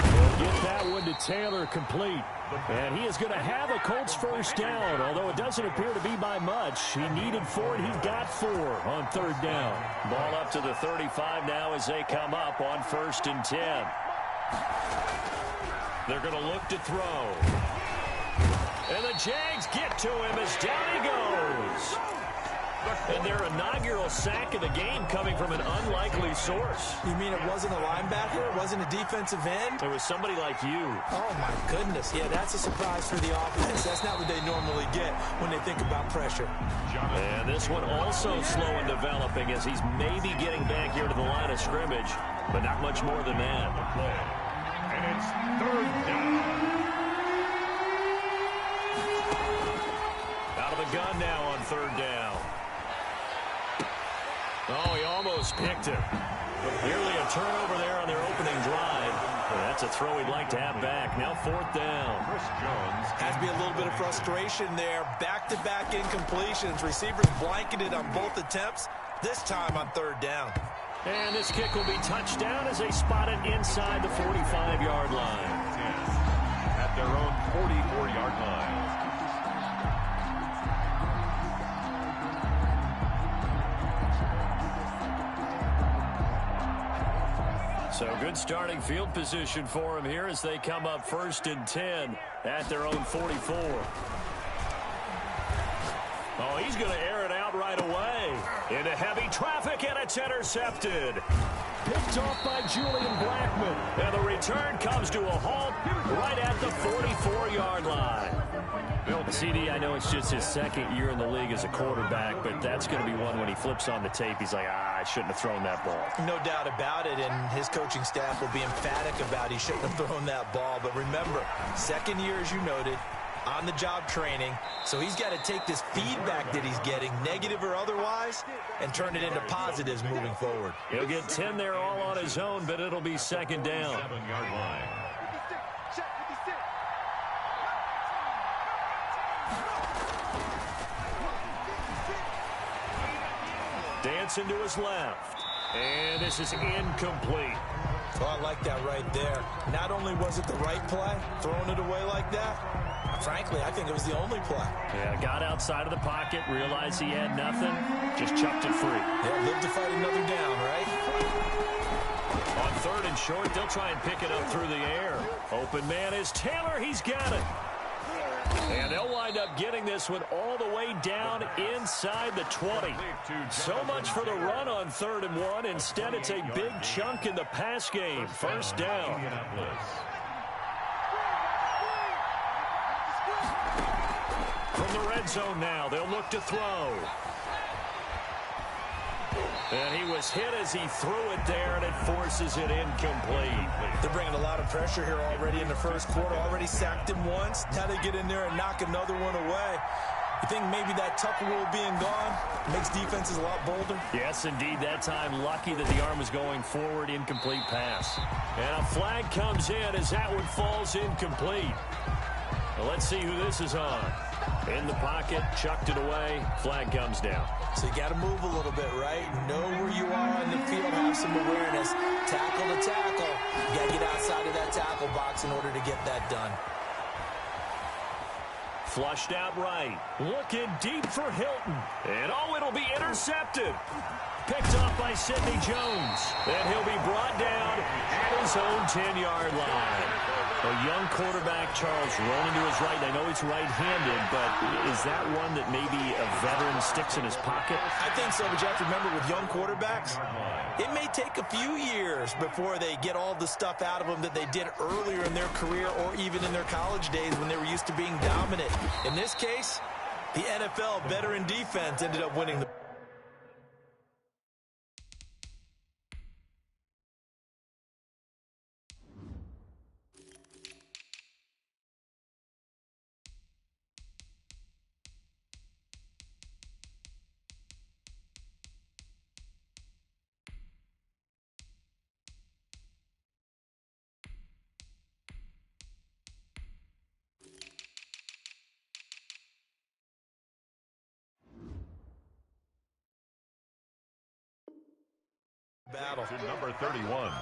They'll get that one to Taylor complete. And he is going to have a Colts first down, although it doesn't appear to be by much. He needed 4, and he got 4 on 3rd down. Ball up to the 35 now as they come up on 1st and 10. They're going to look to throw. And the Jags get to him as down he goes. And their inaugural sack of the game coming from an unlikely source. You mean it wasn't a linebacker? It wasn't a defensive end? It was somebody like you. Oh, my goodness. Yeah, that's a surprise for the offense. That's not what they normally get when they think about pressure. And this one also slow in developing as he's maybe getting back here to the line of scrimmage, but not much more than that. And it's 3rd down. Out of the gun now on 3rd down. Oh, he almost picked it. Nearly a turnover there on their opening drive. That's a throw he'd like to have back. Now 4th down. Chris Jones. Has to be a little bit of frustration there. Back-to-back incompletions. Receivers blanketed on both attempts, this time on 3rd down. And this kick will be touched down as they spot it inside the 45-yard line. At their own 44-yard line. So good starting field position for him here as they come up 1st and 10 at their own 44. Oh, he's going to air it out right away. Into heavy traffic, and it's intercepted. Picked off by Julian Blackman. And the return comes to a halt right at the 44-yard line. CD, I know it's just his 2nd year in the league as a quarterback, but that's going to be one when he flips on the tape, he's like, I shouldn't have thrown that ball. No doubt about it, and his coaching staff will be emphatic about he shouldn't have thrown that ball. But remember, 2nd year, as you noted, on-the-job training, so he's got to take this feedback that he's getting, negative or otherwise, and turn it into positives moving forward. He'll get 10 there all on his own, but it'll be 2nd down. 7-yard line. Dancing to his left. And this is incomplete. Oh, I like that right there. Not only was it the right play, throwing it away like that, frankly, I think it was the only play. Yeah, got outside of the pocket, realized he had nothing, just chucked it free. Yeah, live to fight another down, right? On 3rd and short, they'll try and pick it up through the air. Open man is Taylor. He's got it. And they'll wind up getting this one all the way down inside the 20. So much for the run on 3rd and 1. Instead, it's a big chunk in the pass game. 1st down. From the red zone now, they'll look to throw. And he was hit as he threw it there, and it forces it incomplete. They're bringing a lot of pressure here already in the first quarter. Already sacked him once. Now they get in there and knock another one away. You think maybe that Tucker rule being gone makes defenses a lot bolder? Yes, indeed. That time, lucky that the arm was going forward. Incomplete pass. And a flag comes in as that one falls incomplete. Well, let's see who this is on. In the pocket, chucked it away. Flag comes down. So you got to move a little bit, right? Know where you are on the field, have some awareness. Tackle to tackle. You got to get outside of that tackle box in order to get that done. Flushed out right. Looking deep for Hilton. And oh, it'll be intercepted. Picked off by Sidney Jones. And he'll be brought down at his own 10-yard line. A young quarterback, Charles, rolling to his right. I know he's right-handed, but is that one that maybe a veteran sticks in his pocket? I think so, but you have to remember with young quarterbacks, it may take a few years before they get all the stuff out of them that they did earlier in their career or even in their college days when they were used to being dominant. In this case, the NFL veteran defense ended up winning the battle. To number 31.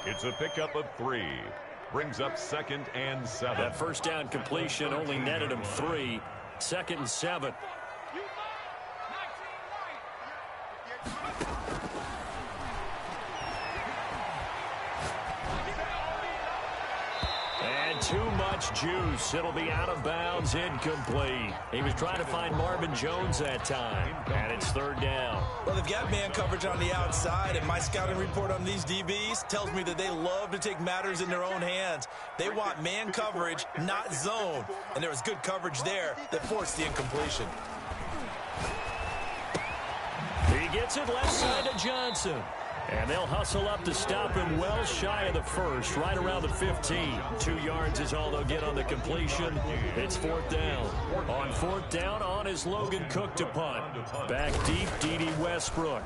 It's a pickup of 3. Brings up 2nd and 7. That first down completion only netted him 3. 2nd and 7. And too much juice. It'll be out of bounds, incomplete. He was trying to find Marvin Jones that time. And it's 3rd down. Well, they've got man coverage on the outside, and my scouting report on these DBs tells me that they love to take matters in their own hands. They want man coverage, not zone. And there was good coverage there that forced the incompletion. He gets it left side to Johnson. And they'll hustle up to stop him well shy of the first, right around the 15. 2 yards is all they'll get on the completion. It's 4th down. On 4th down, on is Logan Cook to punt. Back deep, D.D. Westbrook.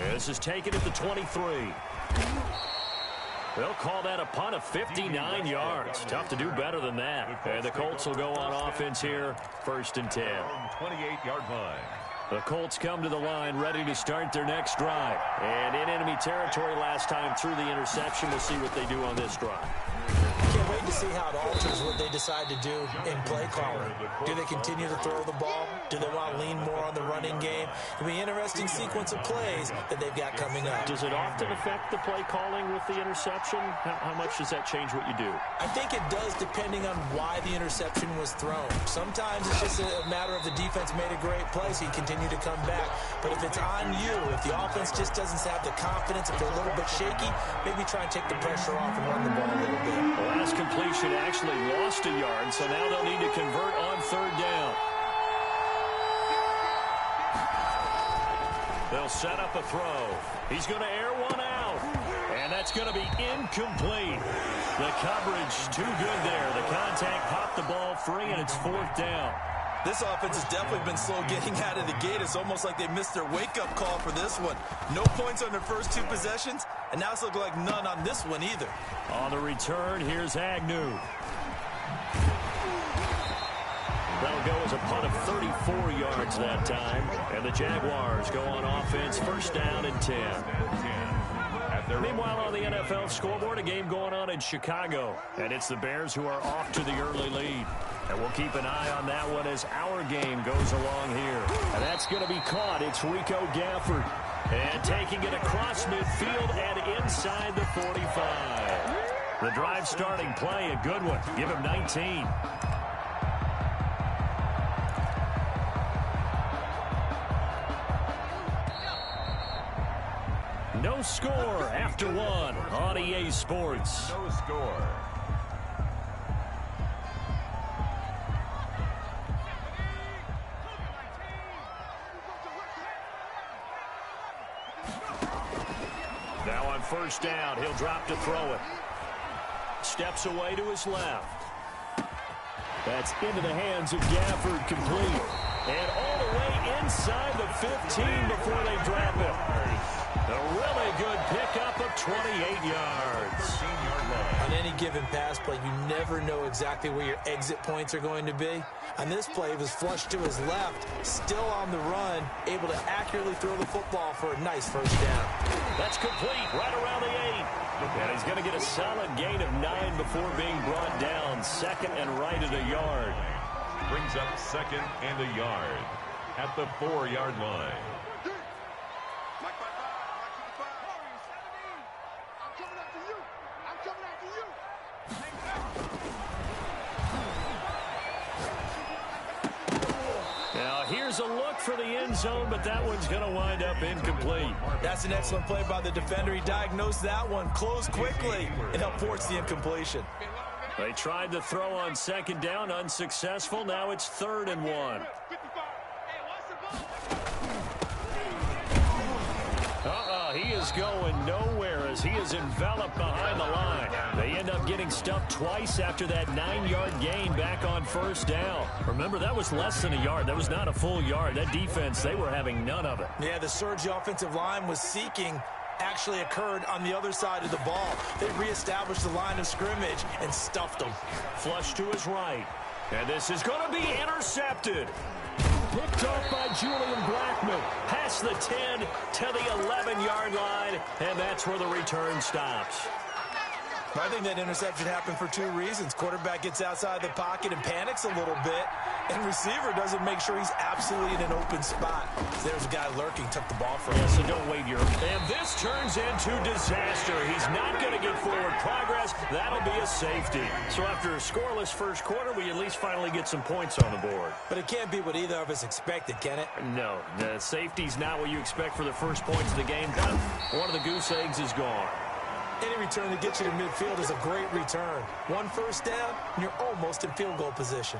This is taken at the 23. They'll call that a punt of 59 yards. Tough to do better than that. And the Colts will go on offense here, 1st and 10. 28-yard line. The Colts come to the line ready to start their next drive. And in enemy territory last time through the interception. We'll see what they do on this drive. Can't wait to see how it alters what they decide to do in play calling. Do they continue to throw the ball? Do they want to lean more on the running game? It'll be an interesting sequence of plays that they've got coming up. Does it often affect the play calling with the interception? How much does that change what you do? I think it does depending on why the interception was thrown. Sometimes it's just a matter of the defense made a great play, so you continue to come back. But if it's on you, if the offense just doesn't have the confidence, if they're a little bit shaky, maybe try and take the pressure off and run the ball a little bit. The last completion actually lost a yard, so now they'll need to convert on 3rd down. They'll set up a throw. He's going to air one out. And that's going to be incomplete. The coverage too good there. The contact popped the ball free, and it's 4th down. This offense has definitely been slow getting out of the gate. It's almost like they missed their wake-up call for this one. No points on their first 2 possessions, and now it's looking like none on this one either. On the return, here's Agnew. That'll go as a punt of 34 yards that time. And the Jaguars go on offense, 1st down and 10. Meanwhile, on the NFL scoreboard, a game going on in Chicago. And it's the Bears who are off to the early lead. And we'll keep an eye on that one as our game goes along here. And that's going to be caught. It's Rico Gafford. And taking it across midfield and inside the 45. The drive starting play, a good one. Give him 19. No score after 1 on EA Sports. No score. Now on first down, he'll drop to throw it. Steps away to his left. That's into the hands of Gafford, complete. And all the way inside the 15 before they drop it. A really good pickup of 28 yards. On any given pass play, you never know exactly where your exit points are going to be. On this play, it was flushed to his left, still on the run, able to accurately throw the football for a nice first down. That's complete, right around the 8. And he's going to get a solid gain of 9 before being brought down. Second and right at a yard. Brings up second and a yard at the 4-yard line. Now here's a look for the end zone, but that one's going to wind up incomplete. That's an excellent play by the defender. He diagnosed that one, closed quickly, and helped force the incompletion. They tried to throw on second down, unsuccessful. Now it's 3rd and 1. He is going nowhere as he is enveloped behind the line. They end up getting stuffed twice after that 9-yard gain back on first down. Remember, that was less than a yard. That was not a full yard. That defense, they were having none of it. Yeah, the surge the offensive line was seeking actually occurred on the other side of the ball. They reestablished the line of scrimmage and stuffed them. Flush to his right. And this is going to be intercepted. Picked off by Julian Blackman. Past the 10 to the 11-yard line, and that's where the return stops. I think that interception happened for 2 reasons. Quarterback gets outside the pocket and panics a little bit, and receiver doesn't make sure he's absolutely in an open spot. There's a guy lurking, took the ball from him. Yeah, so don't wait your... And this turns into disaster. He's not going to get forward progress. That'll be a safety. So after a scoreless first quarter, we at least finally get some points on the board. But it can't be what either of us expected, can it? No, the safety's not what you expect for the first points of the game. One of the goose eggs is gone. Any return that gets you to midfield is a great return. 1 first down, and you're almost in field goal position.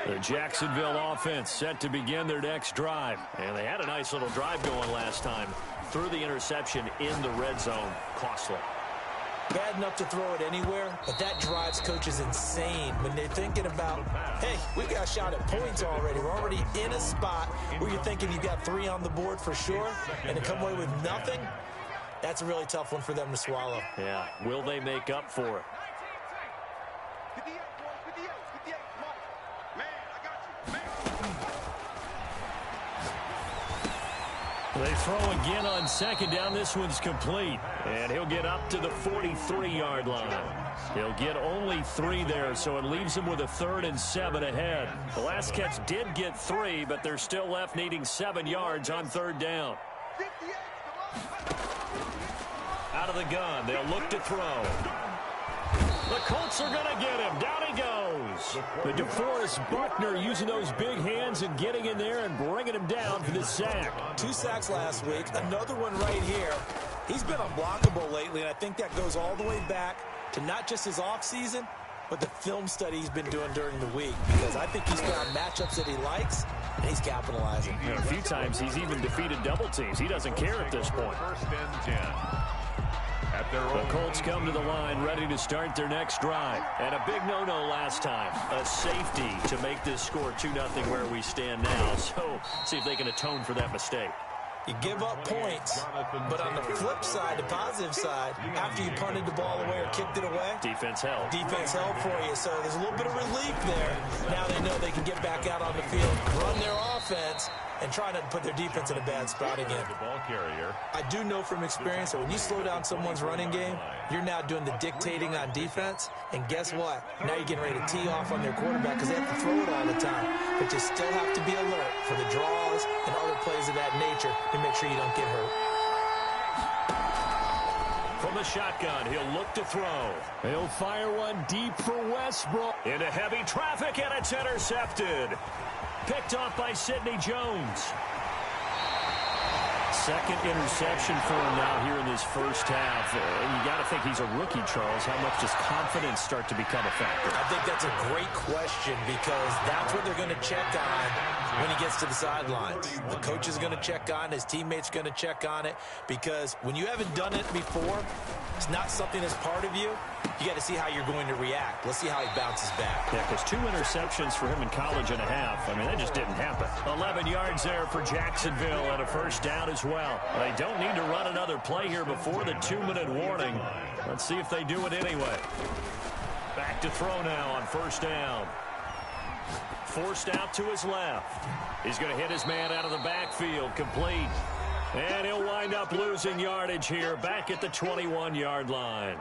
The Jacksonville offense set to begin their next drive. And they had a nice little drive going last time. Threw the interception in the red zone. Costly. Bad enough to throw it anywhere, but that drives coaches insane when they're thinking about, hey, we got a shot at points already. We're already in a spot where you're thinking you got 3 on the board for sure, and to come away with nothing, that's a really tough one for them to swallow. Yeah, will they make up for it? They throw again on second down. This one's complete. And he'll get up to the 43-yard line. He'll get only 3 there, so it leaves him with a 3rd and 7 ahead. The last catch did get 3, but they're still left needing 7 yards on 3rd down. Out of the gun, they'll look to throw. The Colts are going to get him. Down he goes. The DeForest Buckner using those big hands and getting in there and bringing him down for the sack. 2 sacks last week, another one right here. He's been unblockable lately, and I think that goes all the way back to not just his offseason, but the film study he's been doing during the week, because I think he's found matchups that he likes, and he's capitalizing. A few times he's even defeated double teams. He doesn't care at this point. 1st and 10. The Colts come to the line ready to start their next drive. And a big no-no last time. A safety to make this score 2-0 where we stand now. So see if they can atone for that mistake. You give up points, but on the flip side, the positive side, after you punted the ball away or kicked it away, defense held. Defense held for you, so there's a little bit of relief there. Now they know they can get back out on the field, run their offense, and try not to put their defense in a bad spot again. The ball carrier. I do know from experience that when you slow down someone's running game, you're now doing the dictating on defense, and guess what? Now you're getting ready to tee off on their quarterback because they have to throw it all the time. But you still have to be alert for the draws and other plays of that nature to make sure you don't get hurt. From the shotgun, he'll look to throw. He'll fire one deep for Westbrook. Into heavy traffic, and it's intercepted. Picked off by Sidney Jones. second interception for him now here in this first half. And you got to think he's a rookie, Charles. How much does confidence start to become a factor? I think that's a great question because that's what they're going to check on when he gets to the sidelines. The coach is going to check on, his teammates going to check on it, because when you haven't done it before, it's not something that's part of you. You got to see how you're going to react. Let's see how he bounces back. Yeah, because 2 interceptions for him in college and a half. I mean, that just didn't happen. 11 yards there for Jacksonville and a first down as well. They don't need to run another play here before the 2-minute warning. Let's see if they do it anyway. Back to throw now on first down. Forced out to his left. He's going to hit his man out of the backfield. Complete. And he'll wind up losing yardage here back at the 21-yard line.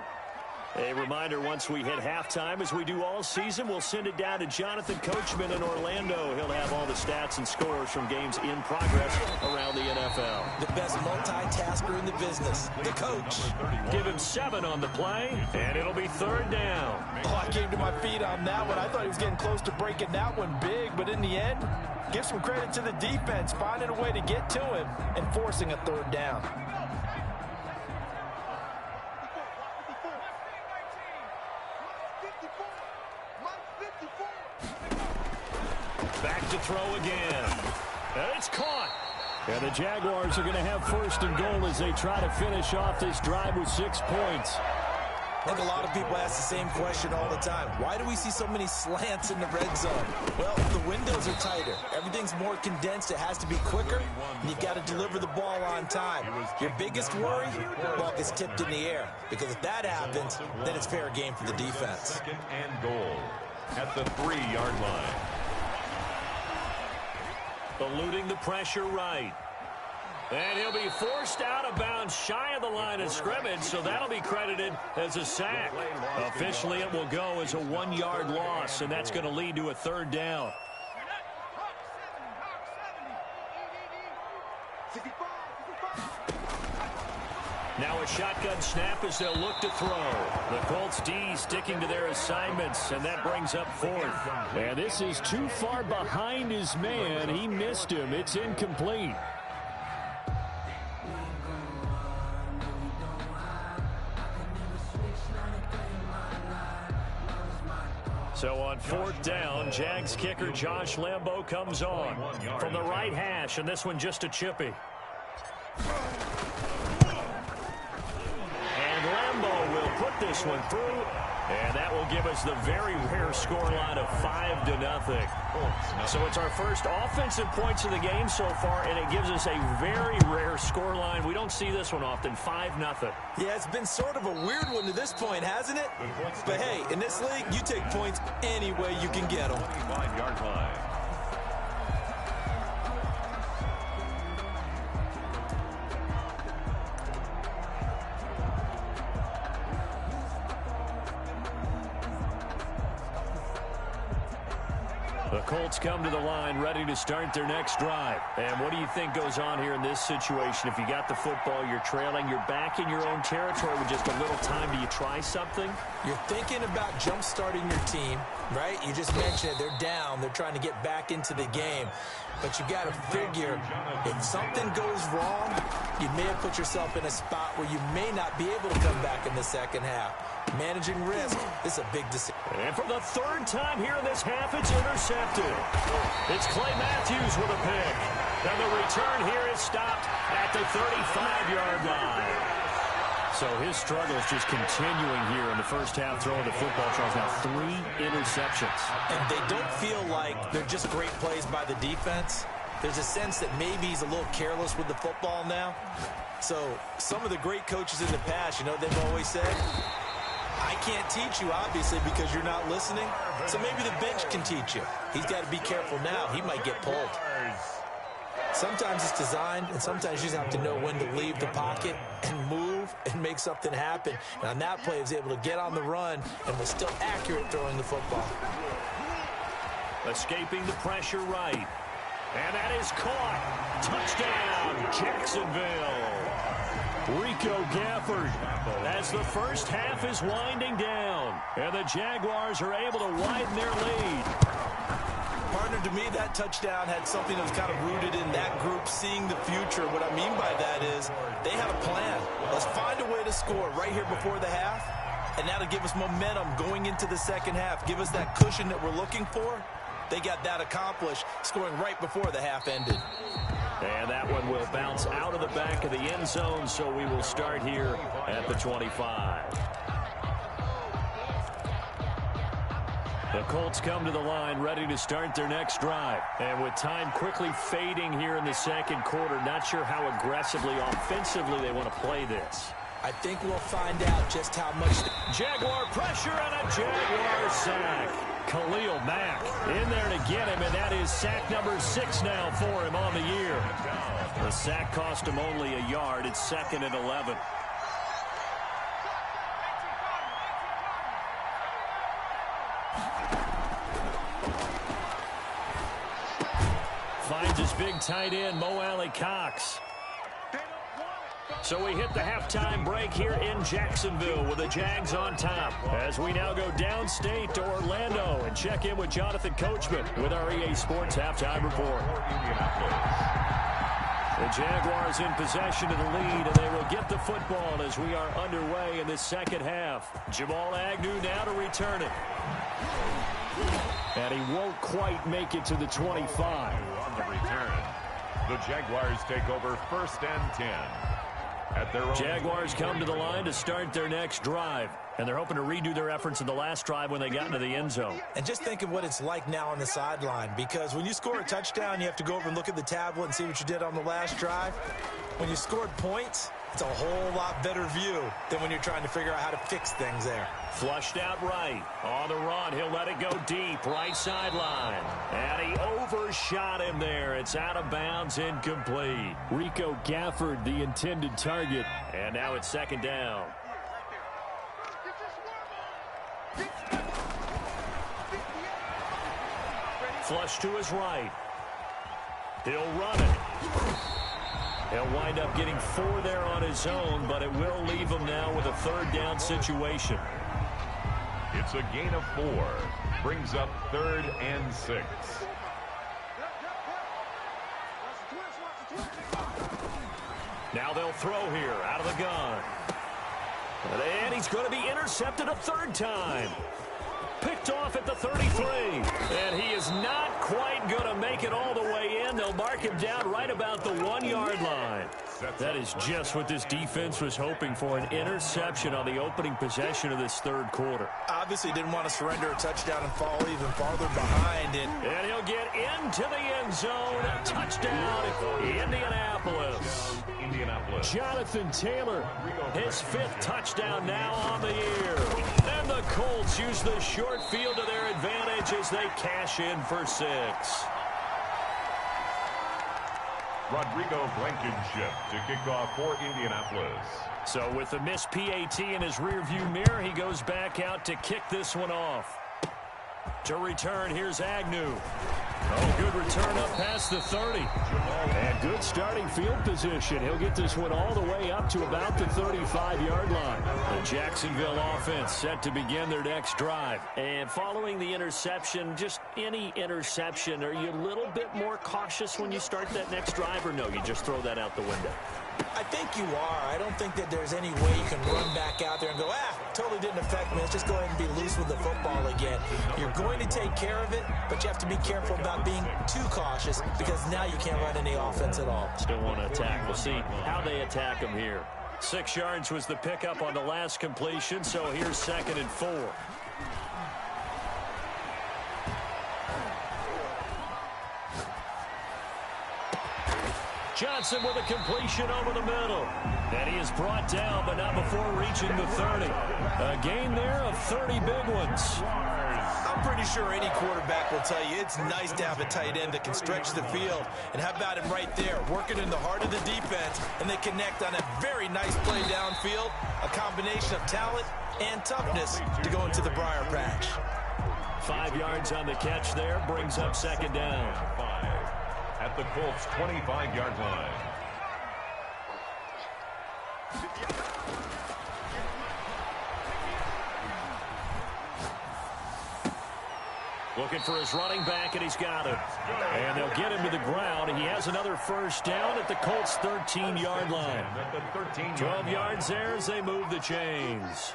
A reminder, once we hit halftime, as we do all season, we'll send it down to Jonathan Coachman in Orlando. He'll have all the stats and scores from games in progress around the NFL. The best multitasker in the business, the coach. Give him 7 on the play, and it'll be third down. Oh, I came to my feet on that one. I thought he was getting close to breaking that one big, but in the end, give some credit to the defense, finding a way to get to him and forcing a third down. Back to throw again. And it's caught. And the Jaguars are going to have first and goal as they try to finish off this drive with 6 points. I think a lot of people ask the same question all the time. Why do we see so many slants in the red zone? Well, the windows are tighter. Everything's more condensed. It has to be quicker, and you've got to deliver the ball on time. Your biggest worry? Ball gets tipped in the air. Because if that happens, then it's fair game for the defense. Second and goal at the 3-yard line. Eluding the pressure right. And he'll be forced out of bounds shy of the line of scrimmage, so that'll be credited as a sack. Officially, it will go as a 1-yard loss, and that's going to lead to a third down. Now a shotgun snap as they'll look to throw. The Colts D sticking to their assignments, and that brings up fourth. And this is too far behind his man. He missed him. It's incomplete. So on fourth down, Jags kicker Josh Lambo comes on from the right hash, and this one just a chippy. Lambo will put this one through, and that will give us the very rare scoreline of 5-0. So it's our first offensive points of the game so far, and it gives us a very rare scoreline. We don't see this one often, 5-0. Yeah, it's been sort of a weird one to this point, hasn't it? But hey, in this league, you take points any way you can get them. 25-yard line. The Colts come to the line ready to start their next drive. And what do you think goes on here in this situation? If you got the football, you're trailing, you're back in your own territory with just a little time. Do you try something? You're thinking about jump-starting your team, right? You just mentioned it. They're down. They're trying to get back into the game. But you got to figure, if something goes wrong, you may have put yourself in a spot where you may not be able to come back in the second half. Managing risk is a big decision. And for the third time here in this half, it's intercepted. It's Clay Matthews with a pick. And the return here is stopped at the 35-yard line. So his struggle is just continuing here in the first half, throwing the football. Charles, now 3 interceptions. And they don't feel like they're just great plays by the defense. There's a sense that maybe he's a little careless with the football now. So some of the great coaches in the past, you know, they've always said, I can't teach you, obviously, because you're not listening. So maybe the bench can teach you. He's got to be careful now. He might get pulled. Sometimes it's designed, and sometimes you just have to know when to leave the pocket and move and make something happen. And on that play, he was able to get on the run and was still accurate throwing the football. Escaping the pressure right. And that is caught. Touchdown, Jacksonville. Rico Gafford as the first half is winding down. And the Jaguars are able to widen their lead. Partner, to me, that touchdown had something that was kind of rooted in that group seeing the future. What I mean by that is they had a plan. Let's find a way to score right here before the half, and now to give us momentum going into the second half, give us that cushion that we're looking for. They got that accomplished, scoring right before the half ended. And that one will bounce out of the back of the end zone, so we will start here at the 25. The Colts come to the line ready to start their next drive. And with time quickly fading here in the second quarter, not sure how aggressively, offensively they want to play this. I think we'll find out just how much. Jaguar pressure and a Jaguar sack. Khalil Mack in there to get him, and that is sack number 6 now for him on the year. The sack cost him only a yard. It's 2nd and 11. Finds his big tight end, Mo Alley-Cox. So we hit the halftime break here in Jacksonville with the Jags on top. As we now go downstate to Orlando and check in with Jonathan Coachman with our EA Sports Halftime Report. The Jaguars in possession of the lead, and they will get the football as we are underway in this second half. Jamal Agnew now to return it. And he won't quite make it to the 25. On the return, the Jaguars take over 1st and 10. At their own. Jaguars come to the line to start their next drive. And they're hoping to redo their efforts in the last drive when they got into the end zone. And just think of what it's like now on the sideline, because when you score a touchdown, you have to go over and look at the tablet and see what you did on the last drive. When you scored points, it's a whole lot better view than when you're trying to figure out how to fix things there. Flushed out right. On the run, he'll let it go deep. Right sideline. And he overshot him there. It's out of bounds, incomplete. Rico Gafford, the intended target. And now it's 2nd down. Flush to his right. He'll run it. He'll wind up getting 4 there on his own, but it will leave him now with a 3rd down situation. It's a gain of 4. Brings up 3rd and 6. Now they'll throw here out of the gun. And he's going to be intercepted a 3rd time. Picked off at the 33. And he is not quite going to make it all the way in. They'll mark him down right about the 1-yard line. That is just what this defense was hoping for, an interception on the opening possession of this 3rd quarter. Obviously didn't want to surrender a touchdown and fall even farther behind. And he'll get into the end zone. A touchdown, Indianapolis. Jonathan Taylor, his 5th touchdown now on the year. And the Colts use the short field to their advantage as they cash in for 6. Rodrigo Blankenship to kick off for Indianapolis. So with the missed PAT in his rearview mirror, he goes back out to kick this one off. To return, here's Agnew. Oh, good return up past the 30. And good starting field position. He'll get this one all the way up to about the 35-yard line. The Jacksonville offense set to begin their next drive. And following the interception, just any interception, are you a little bit more cautious when you start that next drive, or no, you just throw that out the window? I think you are. I don't think that there's any way you can run back out there and go, totally didn't affect me. Let's just go ahead and be loose with the football again. You're going to take care of it, but you have to be careful about being too cautious, because now you can't run any offense at all. Still want to attack. We'll see how they attack him here. 6 yards was the pickup on the last completion, so here's 2nd and 4. Johnson with a completion over the middle. And he is brought down, but not before reaching the 30. A gain there of 30 big ones. I'm pretty sure any quarterback will tell you it's nice to have a tight end that can stretch the field. And how about him right there, working in the heart of the defense, and they connect on a very nice play downfield, a combination of talent and toughness to go into the briar patch. 5 yards on the catch there, brings up 2nd down. 5 at the Colts' 25-yard line. Looking for his running back, and he's got him. And they'll get him to the ground. He has another first down at the Colts' 13-yard line. 12 yards there as they move the chains.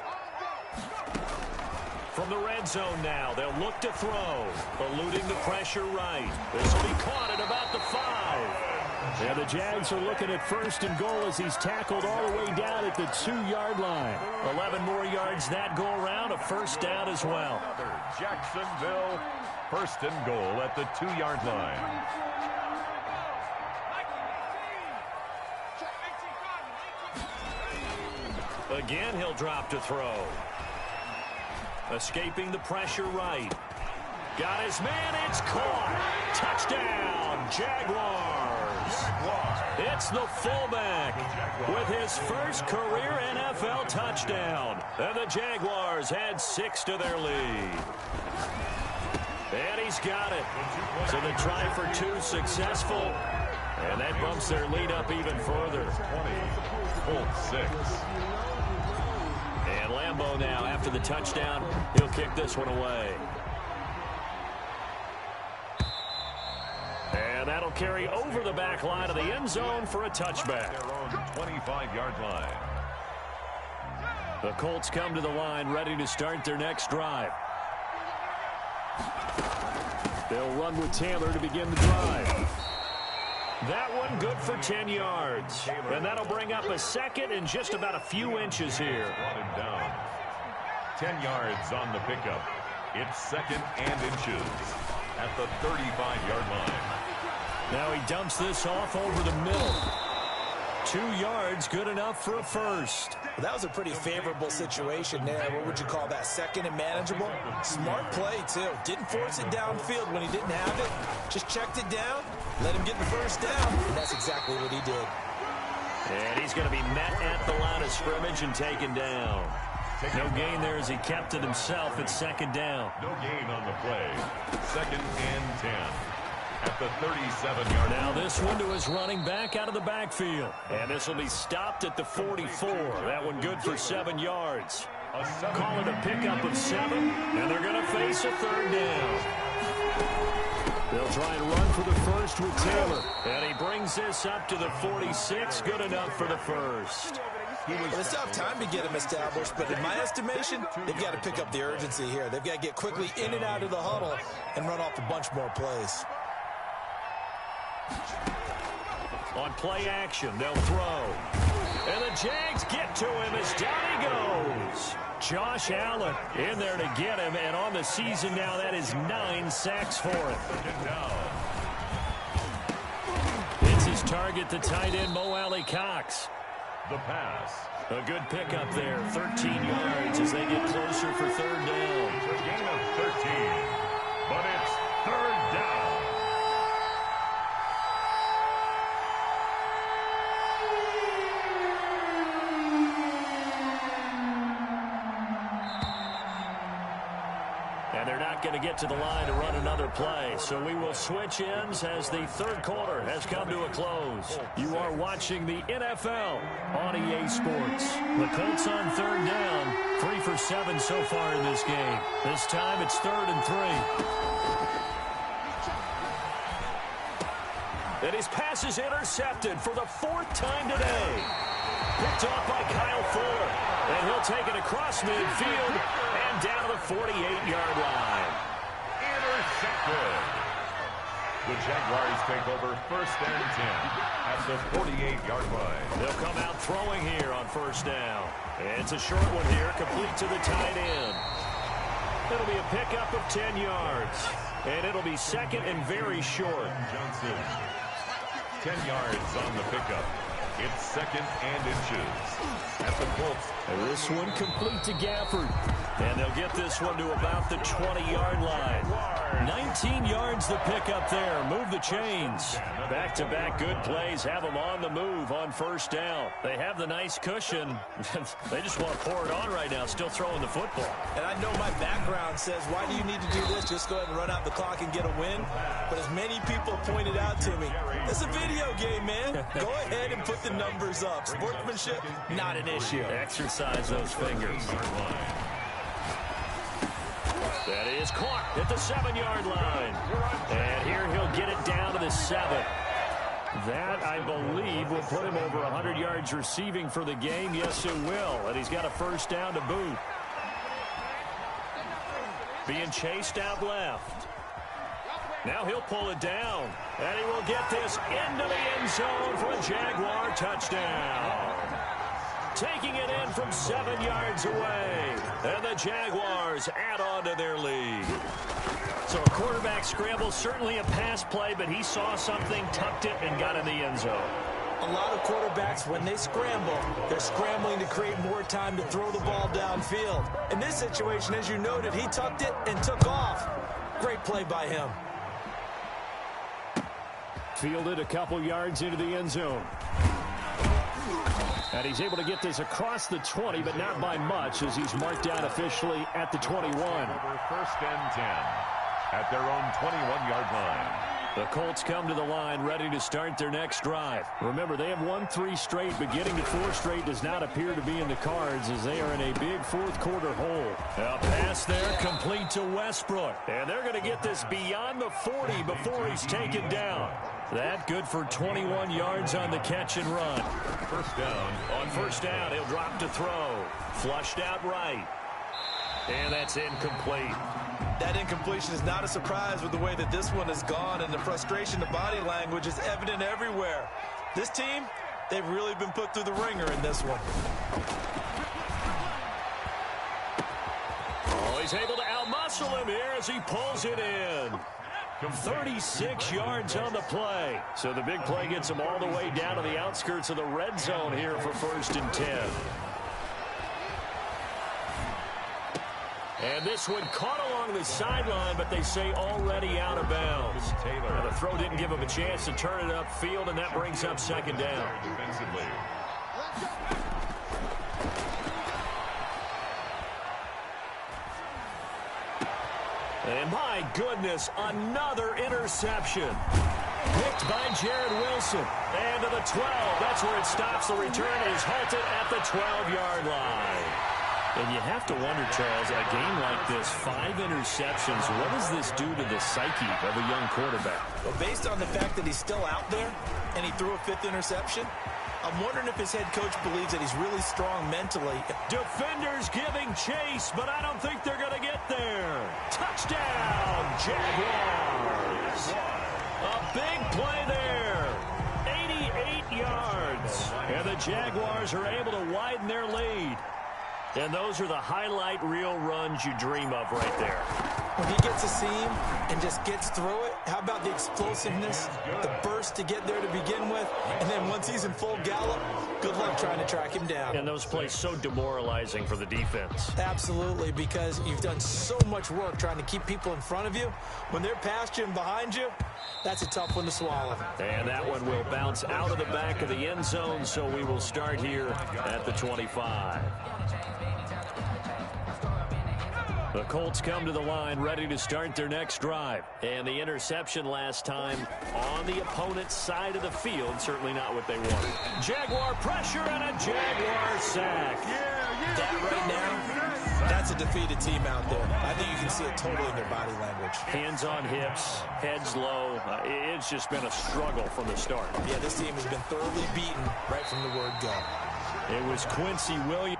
From the red zone now, they'll look to throw. Eluding the pressure right. This will be caught at about the 5. And the Jags are looking at first and goal as he's tackled all the way down at the 2-yard line. 11 more yards that go around, a first down as well. Jacksonville, first and goal at the 2-yard line. Again, he'll drop to throw. Escaping the pressure right. Got his man, it's caught. Touchdown, Jaguars. It's the fullback with his first career NFL touchdown. And the Jaguars had 6 to their lead. And he's got it. So the try for 2 successful. And that bumps their lead up even further. 20, Colts 6. And Lambeau now, after the touchdown, he'll kick this one away. And that'll carry over the back line of the end zone for a touchback. Their own 25-yard line. The Colts come to the line ready to start their next drive. They'll run with Taylor to begin the drive. That one good for 10 yards. And that'll bring up a second and just about a few inches here. Brought him down. 10 yards on the pickup. It's second and inches at the 35-yard line. Now he dumps this off over the middle. 2 yards, good enough for a first. That was a pretty favorable situation there. What would you call that? Second and manageable? Smart play, too. Didn't force it downfield when he didn't have it. Just checked it down, let him get the first down, and that's exactly what he did. And he's going to be met at the line of scrimmage and taken down. No gain there as he kept it himself at second down. No gain on the play. Second and 10. At the 37-yard line. Now this one to his running back out of the backfield. And this will be stopped at the 44. That one good for 7 yards. Call it a pickup of 7, and they're going to face a third down. They'll try and run for the first with Taylor. And he brings this up to the 46. Good enough for the first. Well, it's tough time to get him established, but in my estimation, they've got to pick up the urgency here. They've got to get quickly in and out of the huddle and run off a bunch more plays. On play action, they'll throw. And the Jags get to him as down he goes. Josh Allen in there to get him, and on the season now, that is 9 sacks for him. It's his target, the tight end, Mo Alley Cox. The pass. A good pickup there, 13 yards as they get closer for third down. It's a gain of 13, but it's third down. And they're not going to get to the line to run another play. So we will switch ends as the third quarter has come to a close. You are watching the NFL on EA Sports. The Colts on third down. 3 for 7 so far in this game. This time it's 3rd and 3. And his pass is intercepted for the 4th time today. Picked off by Kyle Fuller. And he'll take it across midfield and down to the 48-yard line. Intercepted. The Jaguars take over first and 10 at the 48-yard line. They'll come out throwing here on first down. It's a short one here, complete to the tight end. It'll be a pickup of 10 yards. And it'll be second and very short. Johnson, 10 yards on the pickup. It's second and inches at the Colts. And this one complete to Gafford. And they'll get this one to about the 20-yard line. 19 yards the pickup there. Move the chains. Back-to-back good plays have them on the move on first down. They have the nice cushion. They just want to pour it on right now, still throwing the football. And I know my background says, why do you need to do this? Just go ahead and run out the clock and get a win. But as many people pointed out to me, it's a video game, man. Go ahead and put the numbers up. Sportsmanship, not an issue. Exercise those fingers. That is caught at the 7-yard line. And here he'll get it down to the 7. That, I believe, will put him over 100 yards receiving for the game. Yes, it will. And he's got a first down to boot. Being chased out left. Now he'll pull it down. And he will get this into the end zone for a Jaguar touchdown. Taking it in from 7 yards away. And the Jaguars add on to their lead. So a quarterback scramble, certainly a pass play, but he saw something, tucked it, and got in the end zone. A lot of quarterbacks, when they scramble, they're scrambling to create more time to throw the ball downfield. In this situation, as you noted, he tucked it and took off. Great play by him. Fielded a couple yards into the end zone. And he's able to get this across the 20, but not by much, as he's marked down officially at the 21. Over first and 10 at their own 21-yard line. The Colts come to the line ready to start their next drive. Remember, they have won 3 straight, but getting to 4 straight does not appear to be in the cards as they are in a big fourth-quarter hole. A pass there complete to Westbrook. And they're going to get this beyond the 40 before he's taken down. That good for 21 yards on the catch and run. First down. On first down, he'll drop to throw. Flushed out right. And that's incomplete. That incompletion is not a surprise with the way that this one has gone, and the frustration, the body language is evident everywhere. This team, they've really been put through the ringer in this one. Oh, he's able to outmuscle him here as he pulls it in. 36 yards on the play. So the big play gets him all the way down to the outskirts of the red zone here for first and 10. And this one caught along the sideline, but they say already out of bounds. Now, the throw didn't give him a chance to turn it upfield, and that brings up second down. Defensively. And my goodness, another interception. Picked by Jared Wilson. And to the 12. That's where it stops. The return is halted at the 12-yard line. And you have to wonder, Charles, a game like this, 5 interceptions, what does this do to the psyche of a young quarterback? Well, based on the fact that he's still out there and he threw a 5th interception, I'm wondering if his head coach believes that he's really strong mentally. Defenders giving chase, but I don't think they're going to get there. Touchdown, Jaguars. A big play there. 88 yards. And the Jaguars are able to widen their lead. And those are the highlight reel runs you dream of right there. When he gets a seam and just gets through it, how about the explosiveness, the burst to get there to begin with, and then once he's in full gallop, good luck trying to track him down. And those plays so demoralizing for the defense. Absolutely, because you've done so much work trying to keep people in front of you. When they're past you and behind you, that's a tough one to swallow. And that one will bounce out of the back of the end zone, so we will start here at the 25. The Colts come to the line ready to start their next drive. And the interception last time on the opponent's side of the field, certainly not what they wanted. Jaguar pressure and a Jaguar sack. That right now, that's a defeated team out there. I think you can see it totally in their body language. Hands on hips, heads low. It's just been a struggle from the start. Yeah, this team has been thoroughly beaten right from the word go. It was Quincy Williams.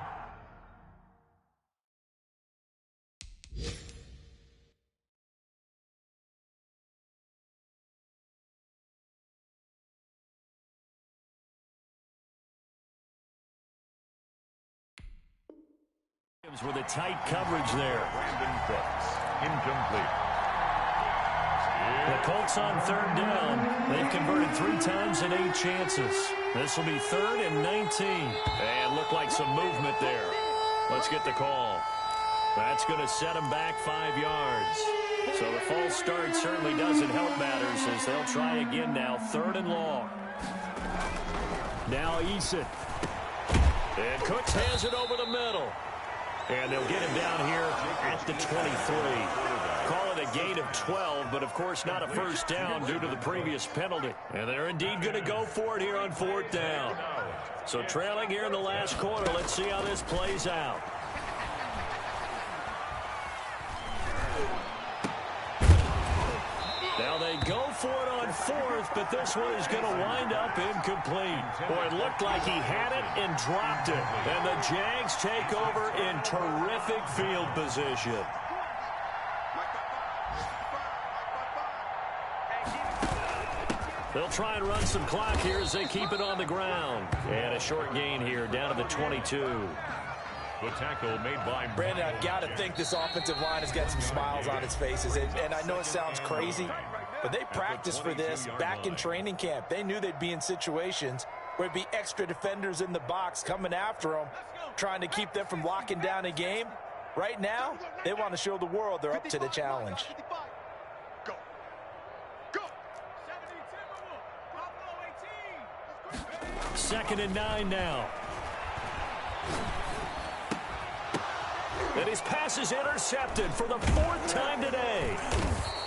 With a tight coverage there. Brandon Cooks, incomplete. The Colts on third down. They've converted 3 times in 8 chances. This will be 3rd and 19. And look like some movement there. Let's get the call. That's going to set them back 5 yards. So the false start certainly doesn't help matters as they'll try again now. 3rd and long. Now Eason. And Cooks has it over the middle. And they'll get him down here at the 23. Call it a gain of 12, but of course not a first down due to the previous penalty. And they're indeed going to go for it here on 4th down. So trailing here in the last quarter. Let's see how this plays out. for it on fourth, but this one is going to wind up incomplete. Boy, it looked like he had it and dropped it. And the Jags take over in terrific field position. They'll try and run some clock here as they keep it on the ground. And a short gain here down to the 22. The tackle made by Brandon, I've got to think this offensive line has got some smiles on its faces. And I know it sounds crazy, but they practiced for this back in training camp. They knew they'd be in situations where it'd be extra defenders in the box coming after them, trying to keep them from locking down a game. Right now, they want to show the world they're up to the challenge. Second and 9 now. And his pass is intercepted for the fourth time today.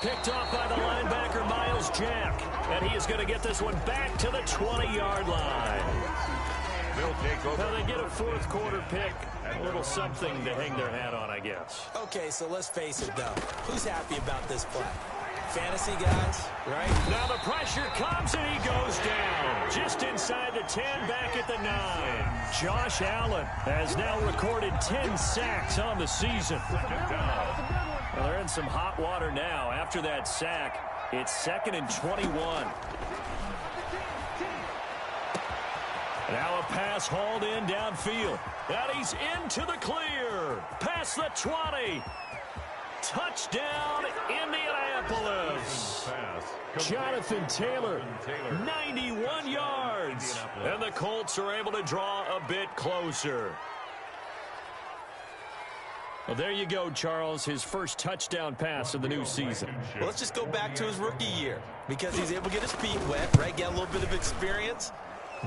Picked off by the linebacker, Miles Jack. And he is going to get this one back to the 20-yard line. They'll take over. Now they get a fourth quarter pick. A little something to hang their hat on, I guess. Okay, so let's face it, though. Who's happy about this play? Fantasy guys, right? Now the pressure comes and he goes down. Just inside the 10, back at the 9. Josh Allen has now recorded 10 sacks on the season. Well, they're in some hot water now. After that sack, it's 2nd and 21. Now a pass hauled in downfield. And he's into the clear. Past the 20. Touchdown, Indianapolis. Jonathan Taylor, 91 yards. And the Colts are able to draw a bit closer. Well, there you go, Charles, his first touchdown pass of the new season. Well, let's just go back to his rookie year because he's able to get his feet wet, right? Get a little bit of experience.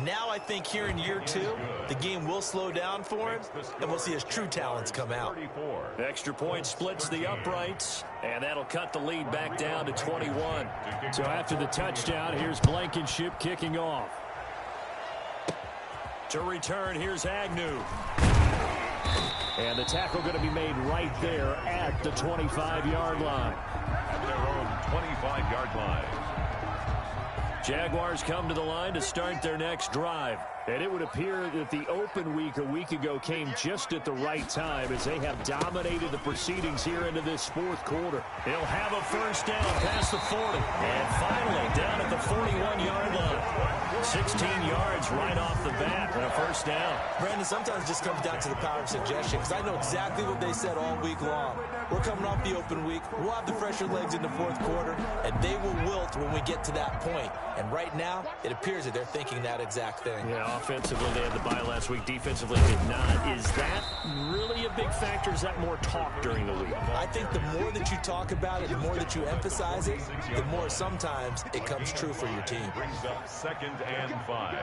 Now I think here in year 2, the game will slow down for him, and we'll see his true talents come out. Extra point splits the uprights, and that'll cut the lead back down to 21. So after the touchdown, here's Blankenship kicking off. To return, here's Agnew. And the tackle going to be made right there at the 25-yard line. At their own 25-yard line. Jaguars come to the line to start their next drive. And it would appear that the open week a week ago came just at the right time as they have dominated the proceedings here into this fourth quarter. They'll have a first down past the 40. And finally down at the 41-yard line. 16 yards right off the bat and a first down. Brandon, sometimes it just comes down to the power of suggestion because I know exactly what they said all week long. We're coming off the open week. We'll have the fresher legs in the fourth quarter, and they will wilt when we get to that point. And right now, it appears that they're thinking that exact thing. Yeah, offensively, they had the bye last week. Defensively, did not. Is that really a big factor? Is that more talk during the week? I think the more that you talk about it, the more that you emphasize it, the more sometimes it comes true for your team. Brings up 2nd and 5.